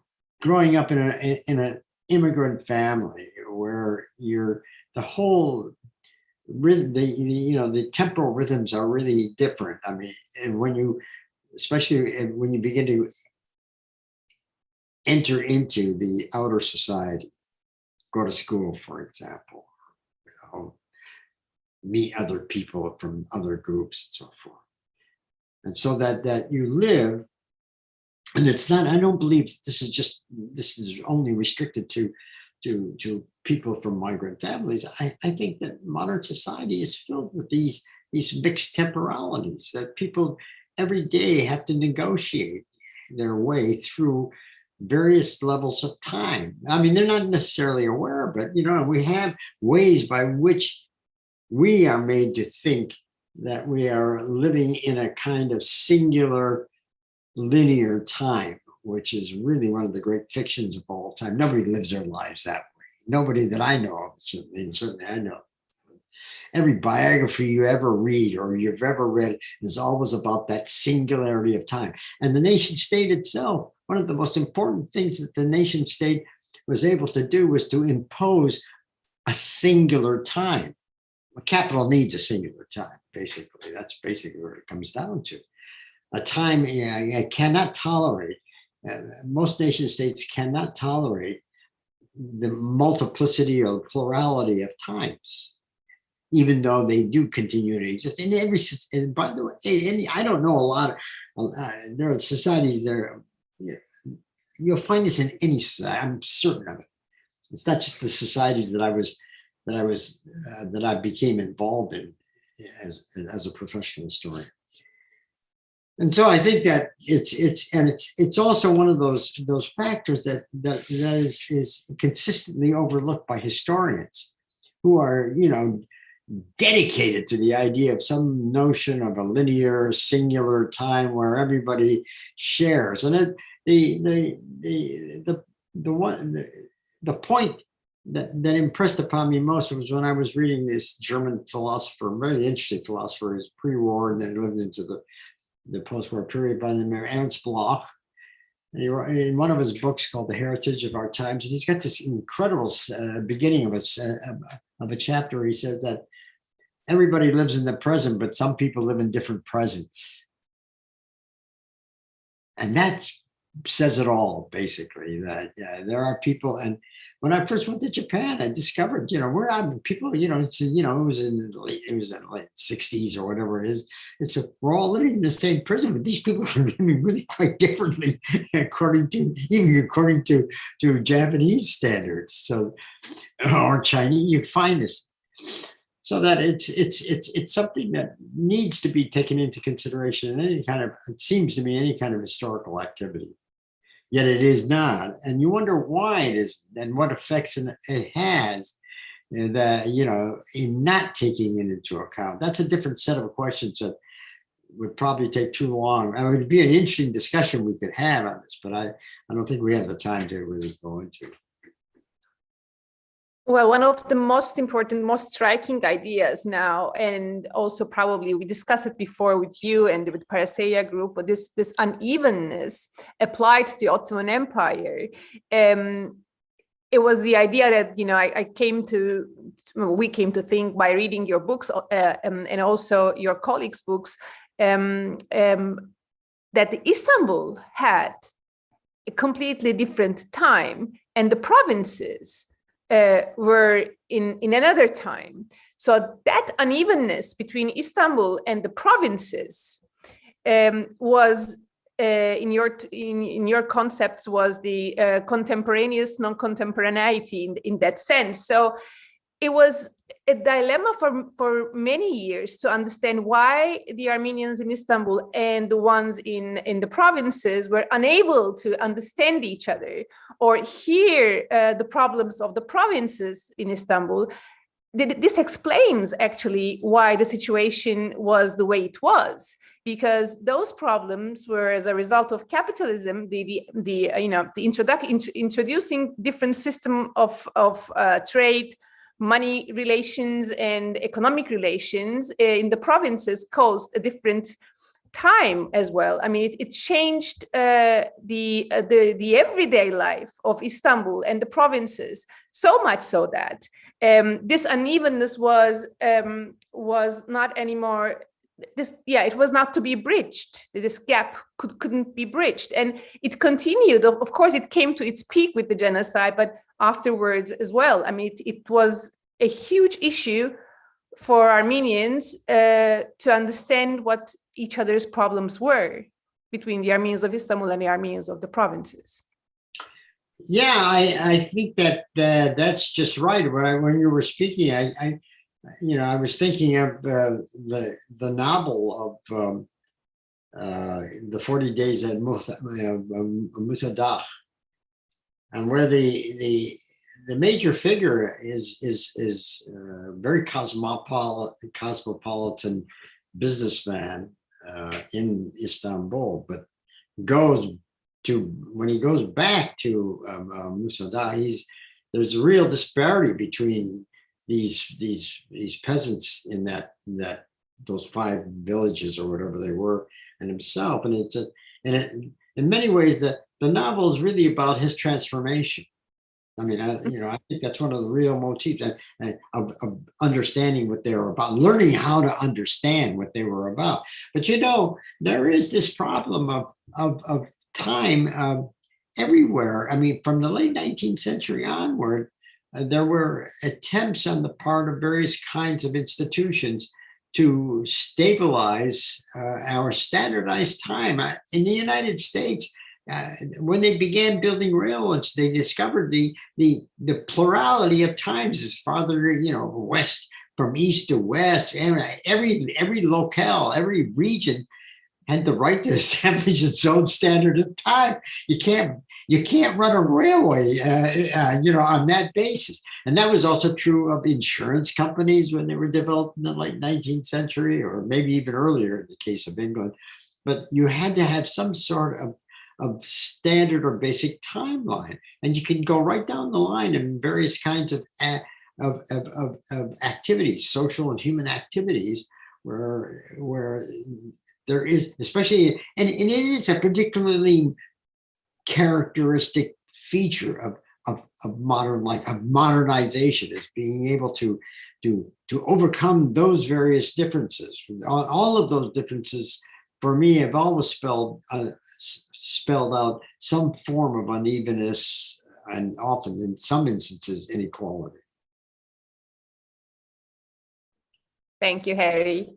growing up in an immigrant family where the whole rhythm, the temporal rhythms are really different. I mean, and especially when you begin to enter into the outer society, go to school, for example, meet other people from other groups and so forth. And so that you live, and it's not, I don't believe this is only restricted to people from migrant families. I think that modern society is filled with these mixed temporalities that people every day have to negotiate their way through various levels of time. I mean, they're not necessarily aware, but we have ways by which we are made to think that we are living in a kind of singular linear time, which is really one of the great fictions of all time. Nobody lives their lives that way. Nobody that I know of, certainly I know. Every biography you ever read or you've ever read is always about that singularity of time. And the nation state itself, one of the most important things that the nation state was able to do was to impose a singular time. A capital needs a singular time, basically. That's basically what it comes down to. A time I cannot tolerate, most nation states cannot tolerate the multiplicity or plurality of times, even though they do continue to exist. And by the way, I don't know a lot of, there are societies there, you'll find this in any society, I'm certain of it. It's not just the societies that I became involved in as a professional historian. And so I think that it's also one of those factors that is consistently overlooked by historians who are dedicated to the idea of some notion of a linear singular time where everybody shares. And the point that impressed upon me most was when I was reading this German philosopher, very interesting philosopher, who's pre-war and then lived into the post-war period, by the name of Ernst Bloch. And he wrote in one of his books called The Heritage of Our Times, and he's got this incredible beginning of a chapter where he says that everybody lives in the present, but some people live in different presents. And that says it all, basically, that there are people. And when I first went to Japan, I discovered, we're out people, it was in the late 60s or whatever it is. We're all living in the same prison, but these people are living really quite differently, according to Japanese standards. So, or Chinese, you find this. So that it's something that needs to be taken into consideration in it seems to me, any kind of historical activity. Yet it is not. And you wonder why it is and what effects it has in not taking it into account. That's a different set of questions that would probably take too long. I mean, it'd be an interesting discussion we could have on this, but I don't think we have the time to really go into it. Well, one of the most important, most striking ideas now, and also probably we discussed it before with you and with Parrhesia group, but this unevenness applied to the Ottoman Empire. It was the idea that we came to think by reading your books and also your colleagues' books that Istanbul had a completely different time, and the provinces were in another time. So that unevenness between Istanbul and the provinces was in your concepts was the contemporaneous non-contemporaneity in that sense. So it was a dilemma for many years to understand why the Armenians in Istanbul and the ones in the provinces were unable to understand each other or hear the problems of the provinces in Istanbul. This explains actually why the situation was the way it was, because those problems were as a result of capitalism, introducing different system of trade, money relations and economic relations in the provinces caused a different time as well. I mean, it changed the everyday life of Istanbul and the provinces so much so that this unevenness was not anymore. It was not to be bridged. This gap couldn't be bridged, and it continued. Of course, it came to its peak with the genocide, but afterwards as well. I mean, it was a huge issue for Armenians to understand what each other's problems were between the Armenians of Istanbul and the Armenians of the provinces. Yeah, I think that that's just right. When you were speaking, I was thinking of the novel of the 40 Days at Musadah, and where the major figure is very cosmopolitan businessman in Istanbul, but when he goes back to Musadah, there's a real disparity between these peasants in those 5 villages or whatever they were, and himself, and in many ways the novel is really about his transformation. I mean, I think that's one of the real motifs of understanding what they were about, learning how to understand what they were about. But there is this problem of time everywhere. I mean, from the late 19th century onward, there were attempts on the part of various kinds of institutions to stabilize our standardized time. In the United States, when they began building railroads, they discovered the plurality of times is farther, west, from east to west. Every locale, every region had the right to establish its own standard of time. You can't run a railway, on that basis. And that was also true of insurance companies when they were developed in the late 19th century, or maybe even earlier in the case of England. But you had to have some sort of standard or basic timeline, and you can go right down the line in various kinds of activities, social and human activities, where there is, especially, and it is a particularly characteristic feature of modern life, of modernization, is being able to overcome those various differences. All of those differences, for me, have always spelled out some form of unevenness, and often, in some instances, inequality. Thank you, Harry.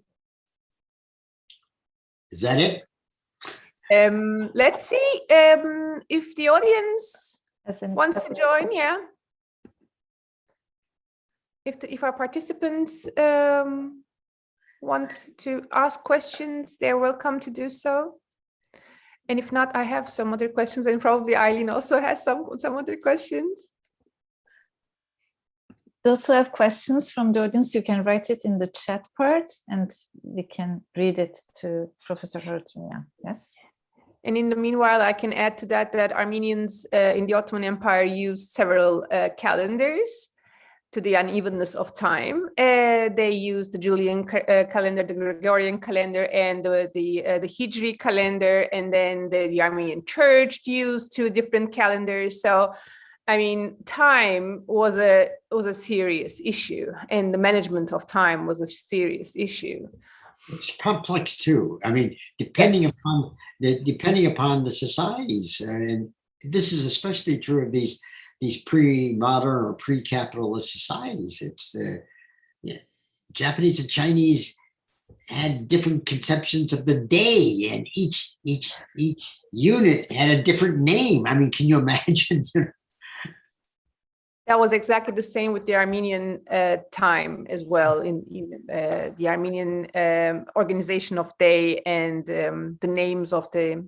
Is that it? Let's see if the audience wants to join. Yeah. If our participants want to ask questions, they're welcome to do so. And if not, I have some other questions, and probably Eileen also has some other questions. Those who have questions from the audience, you can write it in the chat part, and we can read it to Professor Harootunian. Yes. And in the meanwhile, I can add to that Armenians in the Ottoman Empire used several calendars to the unevenness of time. They used the Julian calendar, the Gregorian calendar, and the Hijri calendar, and then the Armenian Church used 2 different calendars. So, I mean, time was a serious issue, and the management of time was a serious issue. It's complex too. I mean, depending upon the societies, and this is especially true of these pre-modern or pre-capitalist societies. It's Japanese and Chinese had different conceptions of the day, and each unit had a different name. I mean, can you imagine? That was exactly the same with the Armenian time as well, in the Armenian organization of day, and the names of the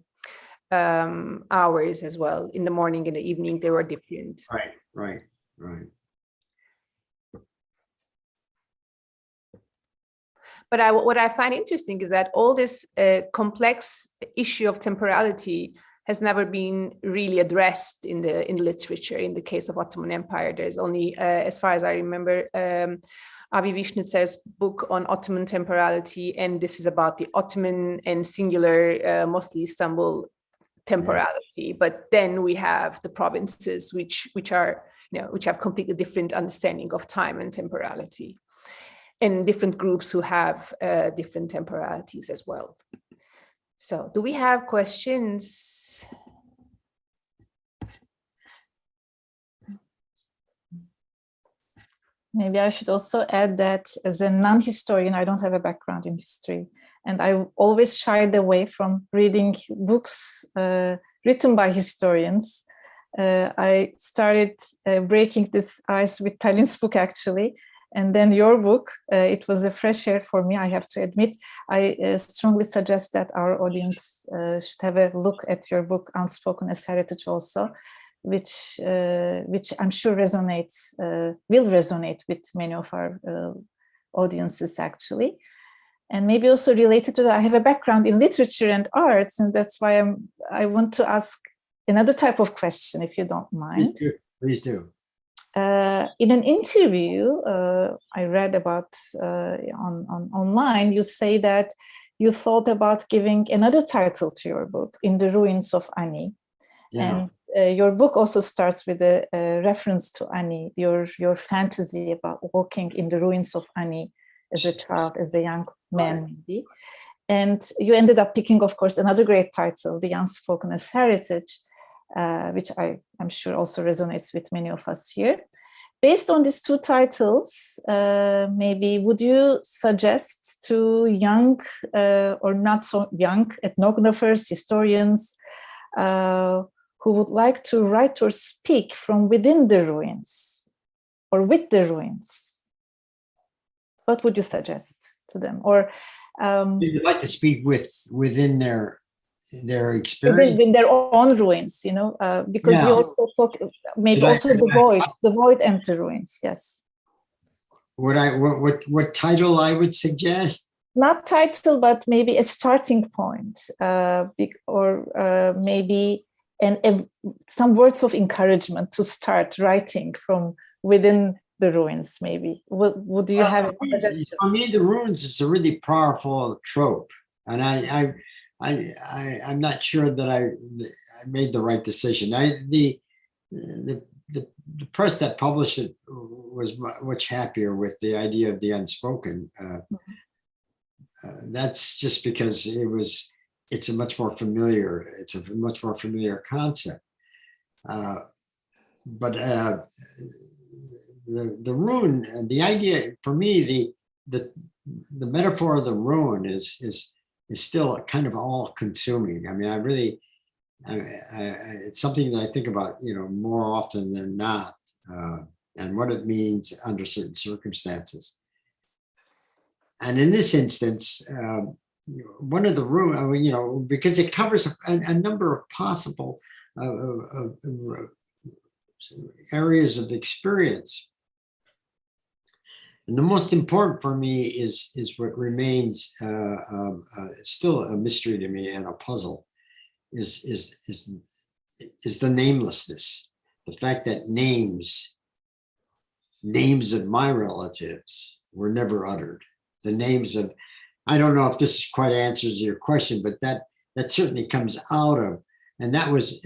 hours as well. In the morning and the evening, they were different. Right. But what I find interesting is that all this complex issue of temporality has never been really addressed in the literature. In the case of Ottoman Empire, there's only, as far as I remember, Avi Vishnitser's book on Ottoman temporality, and this is about the Ottoman and singular, mostly Istanbul temporality. But then we have the provinces, which are, which have completely different understanding of time and temporality, and different groups who have different temporalities as well. So, do we have questions? Maybe I should also add that as a non-historian, I don't have a background in history. And I always shied away from reading books written by historians. I started breaking this ice with Tallin's book, actually. And then your book, it was a fresh air for me, I have to admit. I strongly suggest that our audience should have a look at your book, Unspokenness Heritage also, which I'm sure will resonate with many of our audiences, actually. And maybe also related to that, I have a background in literature and arts, and that's why I want to ask another type of question, if you don't mind. Please do. In an interview I read about online, you say that you thought about giving another title to your book, In the Ruins of Ani. Yeah. And your book also starts with a reference to Ani, your fantasy about walking in the ruins of Ani as a child, as a young man, maybe. And you ended up picking, of course, another great title, The Unspokenness Heritage, which I'm sure also resonates with many of us here. Based on these two titles, maybe would you suggest to young or not so young ethnographers, historians, who would like to write or speak from within the ruins or with the ruins, what would you suggest to them? Or you'd like to speak within their experience, within their own ruins, because you also talk maybe also the void and the ruins. Yes. What title I would suggest? Not title, but maybe a starting point, or maybe some words of encouragement to start writing from within the ruins. Maybe would you have a suggestion? For me, the ruins is a really powerful trope, and I'm not sure that I made the right decision. The press that published it was much happier with the idea of the unspoken. That's just because it's a much more familiar concept. But the rune, the idea for me, the metaphor of the rune is still kind of all-consuming. I mean, it's something that I think about, more often than not, and what it means under certain circumstances. And in this instance, one of the rune, because it covers a number of possible areas of experience. And the most important for me is what remains still a mystery to me and a puzzle, is the namelessness. The fact that names of my relatives were never uttered. The names of, I don't know if this quite answers your question, but that certainly comes out of, and that was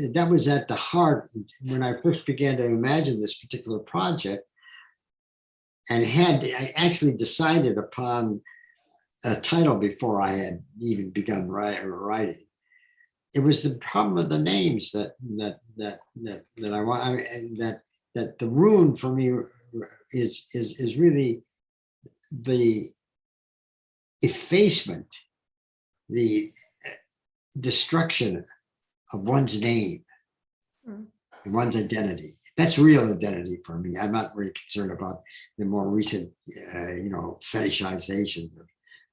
at the heart when I first began to imagine this particular project. And I actually decided upon a title before I had even begun writing. It was the problem of the names that I want. I mean, that the rune for me is really the effacement, the destruction of one's name and one's identity. That's real identity for me. I'm not very concerned about the more recent, fetishization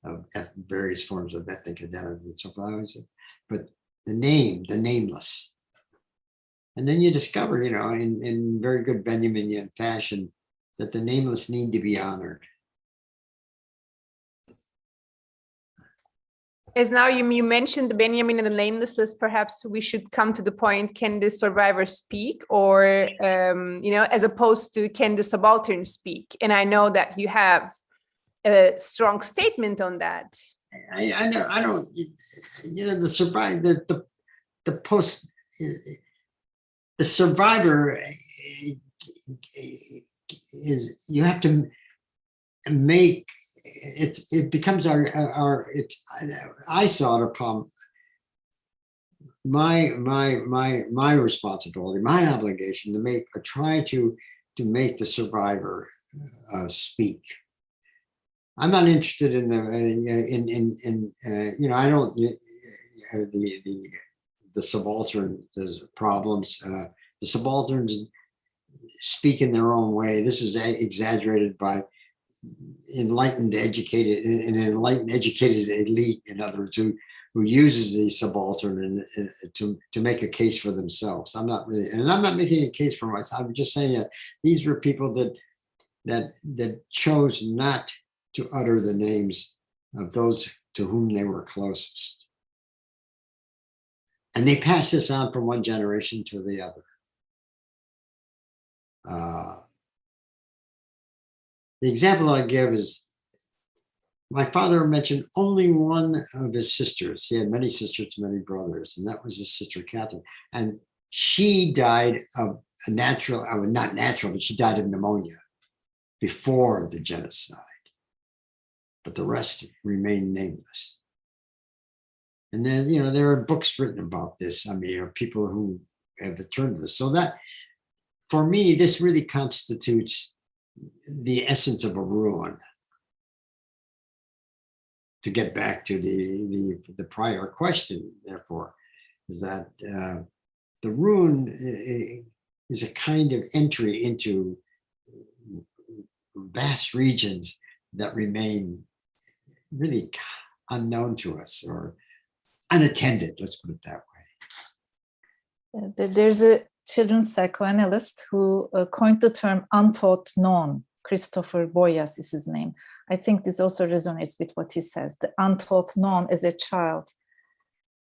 of various forms of ethnic identity and so forth. But the nameless. And then you discover, in very good Benjaminian fashion, that the nameless need to be honored. As now you mentioned Benjamin and the nameless list, perhaps we should come to the point, can the survivor speak, or, as opposed to can the subaltern speak? And I know that you have a strong statement on that. I don't, the survivor, the survivor is, you have to make, it becomes I saw it upon my responsibility, my obligation to try to make the survivor speak. I'm not interested in I don't, the subaltern, there's problems. The subalterns speak in their own way. This is exaggerated by enlightened, educated elite, in other words, who uses the subaltern to make a case for themselves. I'm not making a case for myself. I'm just saying that these were people that chose not to utter the names of those to whom they were closest. And they passed this on from one generation to the other. The example I give is, my father mentioned only one of his sisters. He had many sisters, many brothers, and that was his sister Catherine. And she died of a natural, not natural, but she died of pneumonia before the genocide. But the rest remain nameless. And then, there are books written about this. I mean, people who have returned to this. So that, for me, this really constitutes the essence of a ruin. To get back to the prior question, therefore, is that the ruin is a kind of entry into vast regions that remain really unknown to us, or unattended, let's put it that way. There's a children's psychoanalyst who coined the term unthought known. Christopher Boyas is his name. I think this also resonates with what he says, the unthought known as a child.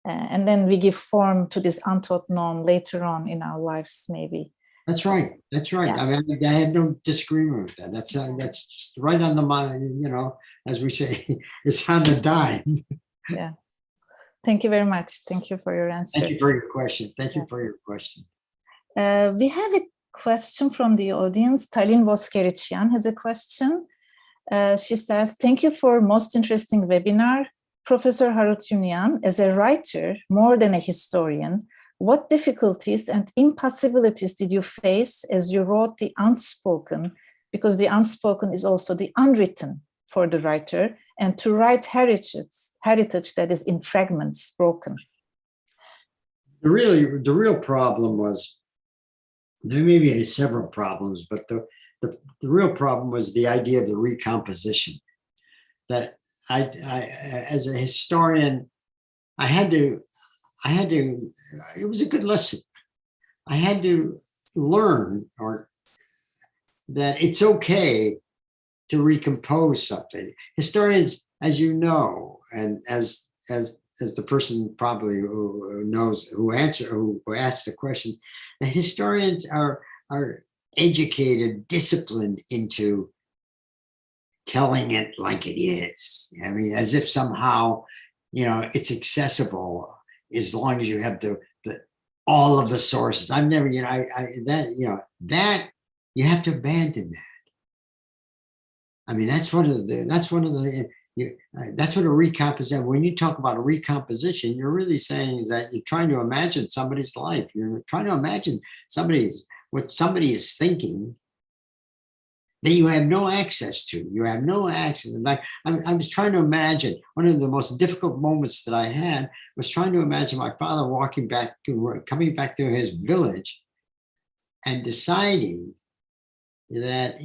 And then we give form to this unthought known later on in our lives, maybe. That's right. That's right. Yeah. I mean, I have no disagreement with that. That's just right on the mind, as we say, it's on the dime. Yeah. Thank you very much. Thank you for your answer. Thank you for your question. Thank you for your question. We have a question from the audience. Talin Voskerician has a question. She says, thank you for most interesting webinar. Professor Harootunian, as a writer, more than a historian, what difficulties and impossibilities did you face as you wrote the unspoken? Because the unspoken is also the unwritten for the writer, and to write heritage that is in fragments, broken. The real problem was, there may be several problems, but the real problem was the idea of the recomposition. That I as a historian, I had to, it was a good lesson. I had to learn that it's okay to recompose something. Historians, as you know, and as the person probably who knows, who asked the question, the historians are educated, disciplined into telling it like it is. I mean, as if somehow, it's accessible as long as you have all of the sources. I've never, that you have to abandon that. I mean, that's what a recomposition. When you talk about a recomposition, you're really saying is that you're trying to imagine somebody's life. You're trying to imagine what somebody is thinking that you have no access to. You have no access. Like I was trying to imagine, one of the most difficult moments that I had was trying to imagine my father coming back to his village and deciding that,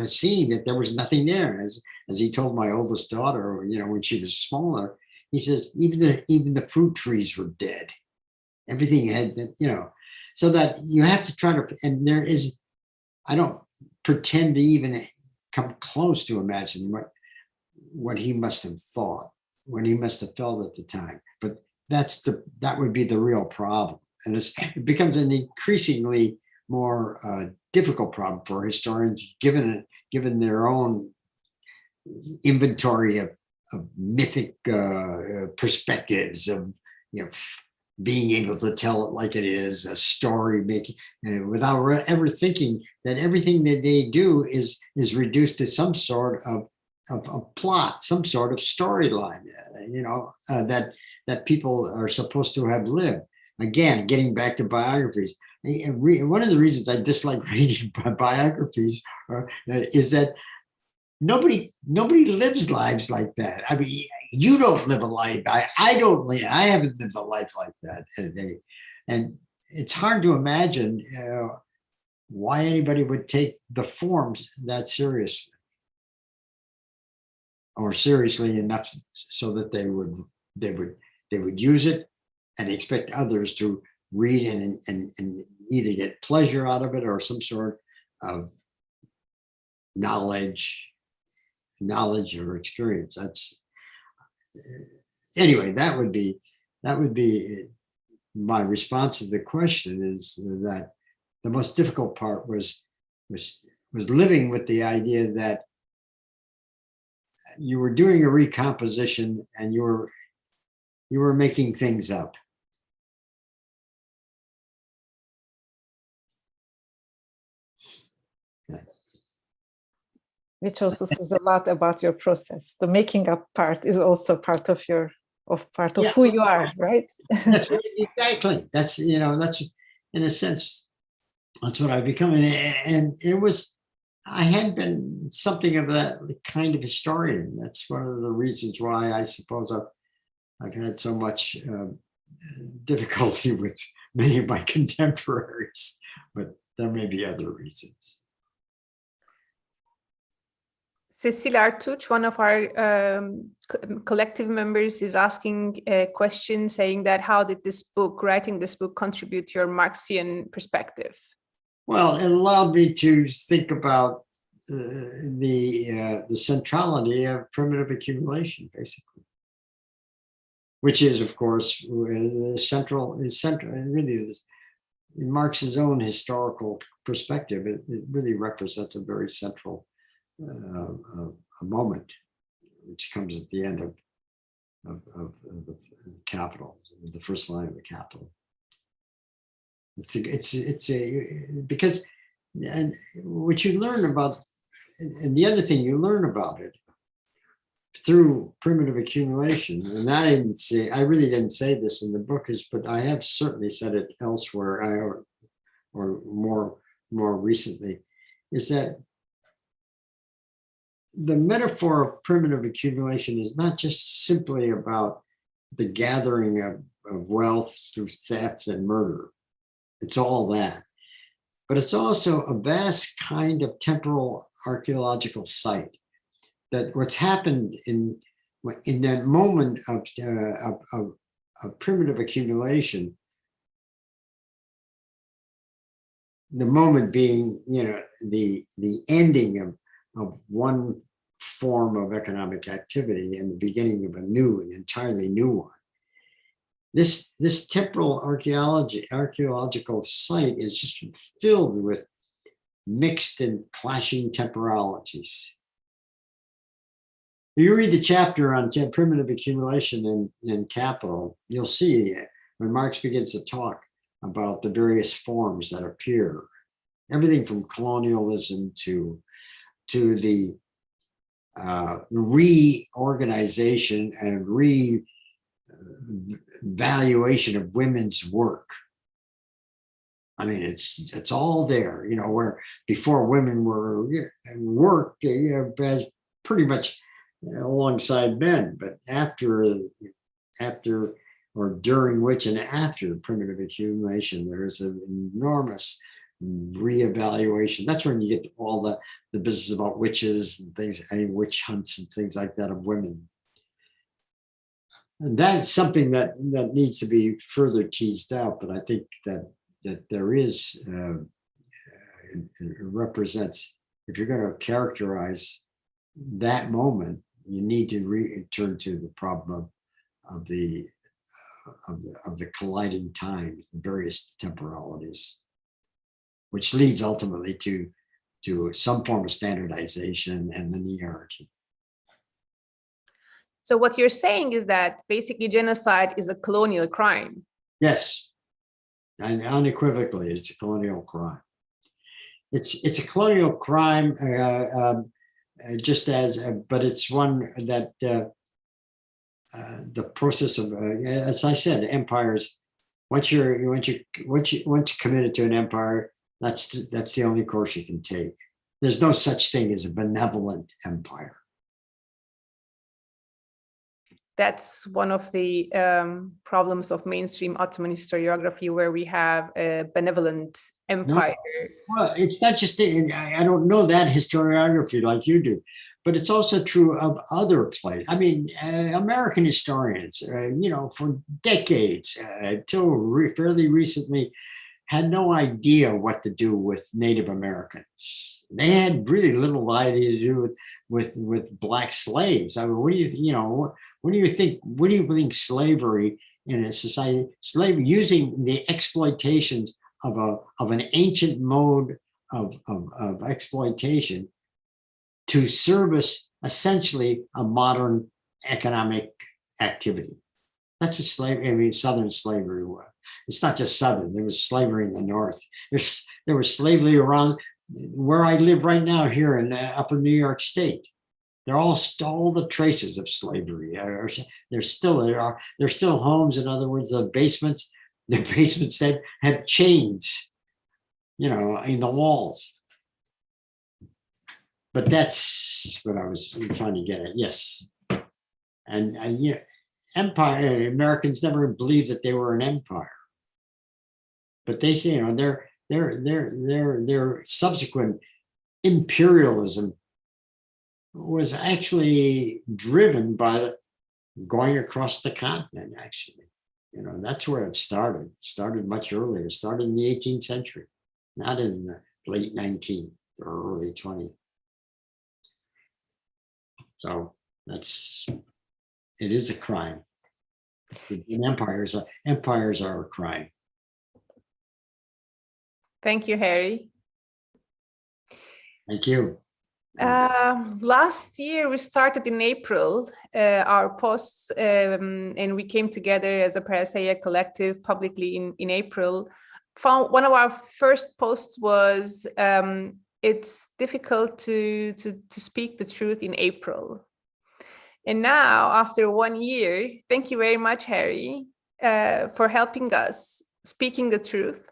seeing that there was nothing there. As he told my oldest daughter, when she was smaller, he says, even the fruit trees were dead. Everything had been, so that you have to try to, and I don't pretend to even come close to imagine what he must have thought he must have felt at the time. But that would be the real problem. And it becomes an increasingly more difficult problem for historians, given their own inventory of mythic perspectives, of being able to tell it like it is, a story making, without ever thinking that everything that they do is reduced to some sort of plot, some sort of storyline, that people are supposed to have lived. Again, getting back to biographies, one of the reasons I dislike reading biographies is that nobody lives lives like that. I mean, you don't live a life. I haven't lived a life like that. And it's hard to imagine why anybody would take the forms that seriously, or seriously enough so that they would use it and expect others to read and either get pleasure out of it or some sort of knowledge or experience. That's anyway, that would be my response to the question, is that the most difficult part was living with the idea that you were doing a recomposition and you were making things up. Which also says a lot about your process. The making up part is also part of who you are, right? That's right, exactly. That's that's in a sense, that's what I've become. And it was, I had been something of that kind of historian. That's one of the reasons why I suppose I've had so much difficulty with many of my contemporaries, but there may be other reasons. Cecile Artuch, one of our collective members, is asking a question saying that how did writing this book contribute to your Marxian perspective? Well, it allowed me to think about the centrality of primitive accumulation, basically, which is, of course, central, and really in Marx's own historical perspective, it really represents a very central a moment, which comes at the end of the Capital, the first line of the Capital. It's because, and what you learn about, and the other thing you learn about it through primitive accumulation, and I really didn't say this in the book, but I have certainly said it elsewhere, or more recently, is that the metaphor of primitive accumulation is not just simply about the gathering of wealth through theft and murder. It's all that. But it's also a vast kind of temporal archaeological site, that what's happened in that moment of primitive accumulation, the moment being, the ending of one form of economic activity and the beginning of an entirely new one. This temporal archaeological site is just filled with mixed and clashing temporalities. If you read the chapter on primitive accumulation in Capital, you'll see when Marx begins to talk about the various forms that appear, everything from colonialism to the reorganization and revaluation of women's work. I mean, it's all there, where before women were worked as pretty much alongside men, but after or during which and after primitive accumulation, there's an enormous reevaluation. That's when you get all the business about witches and things, witch hunts and things like that of women. And that's something that needs to be further teased out. But I think that there is, it represents, if you're going to characterize that moment, you need to return to the problem of the colliding times, various temporalities, which leads ultimately to some form of standardization and linearity. So what you're saying is that basically genocide is a colonial crime. Yes, and unequivocally, it's a colonial crime. It's a colonial crime, just as, but it's one that the process of, as I said, empires. Once you're committed to an empire, that's the only course you can take. There's no such thing as a benevolent empire. That's one of the problems of mainstream Ottoman historiography, where we have a benevolent empire. No. Well, it's not just, I don't know that historiography like you do, but it's also true of other places. I mean, American historians, for decades, till fairly recently, had no idea what to do with Native Americans. They had really little idea to do with Black slaves. I mean, what do you think slavery in a society, slavery using the exploitations of an ancient mode of exploitation to service essentially a modern economic activity? That's what slavery, Southern slavery was. It's not just Southern, there was slavery in the North. There was slavery around where I live right now here in upper New York State. They're all the traces of slavery. There's still homes. In other words, the basements have chains, in the walls. But that's what I was trying to get at. Yes, and empire. Americans never believed that they were an empire, but they say, their subsequent imperialism was actually driven by going across the continent. Actually, that's where it started. It started much earlier. It started in the 18th century, not in the late 19th or early 20th. So it is a crime. Empires are a crime. Thank you, Harry. Thank you. Last year, we started in April our posts, and we came together as a Parrhesia Collective publicly in April. One of our first posts was, it's difficult to speak the truth in April. And now, after 1 year, thank you very much, Harry, for helping us speaking the truth.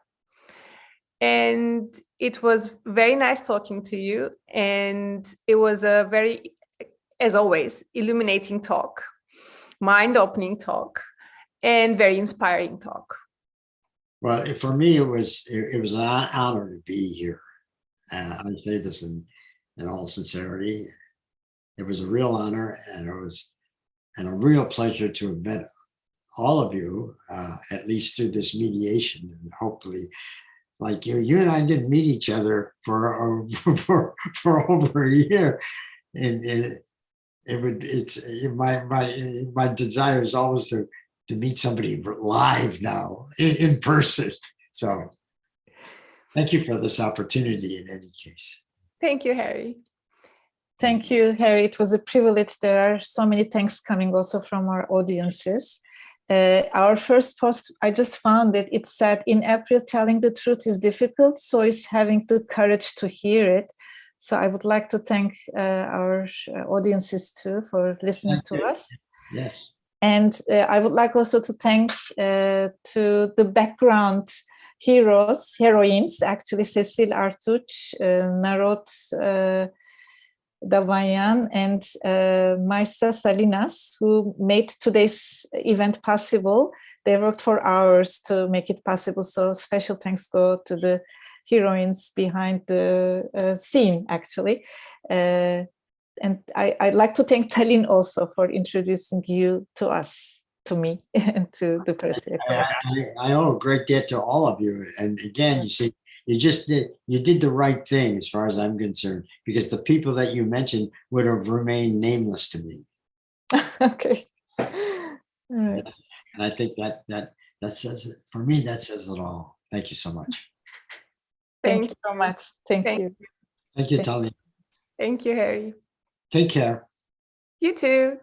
And it was very nice talking to you. And it was a very, as always, illuminating talk, mind-opening talk, and very inspiring talk. Well, for me, it was an honor to be here. I say this in all sincerity. It was a real honor, and it was a real pleasure to have met all of you, at least through this mediation, and hopefully, like you and I didn't meet each other for over a year, and my desire is always to meet somebody live now in person. So, thank you for this opportunity. In any case, thank you, Harry. Thank you, Harry. It was a privilege. There are so many thanks coming also from our audiences. Our first post, I just found it. It said, in April, telling the truth is difficult, so is having the courage to hear it. So I would like to thank our audiences too for listening to us. Yes. And I would like also to thank to the background heroines, actually, Cecil Artuç, Narod Davayan, and Marisa Salinas, who made today's event possible. They worked for hours to make it possible. So special thanks go to the heroines behind the scene, actually. And I'd like to thank Tallinn also for introducing you to us, to me, and to the Parrhesia Collective. I owe a great debt to all of you. And again, you see, you did the right thing as far as I'm concerned, because the people that you mentioned would have remained nameless to me. Okay. All right. And I think that says it for me. That says it all. Thank you so much. Thank you so much. Thank you. Thank you, Tali. Thank you, Harry. Take care. You too.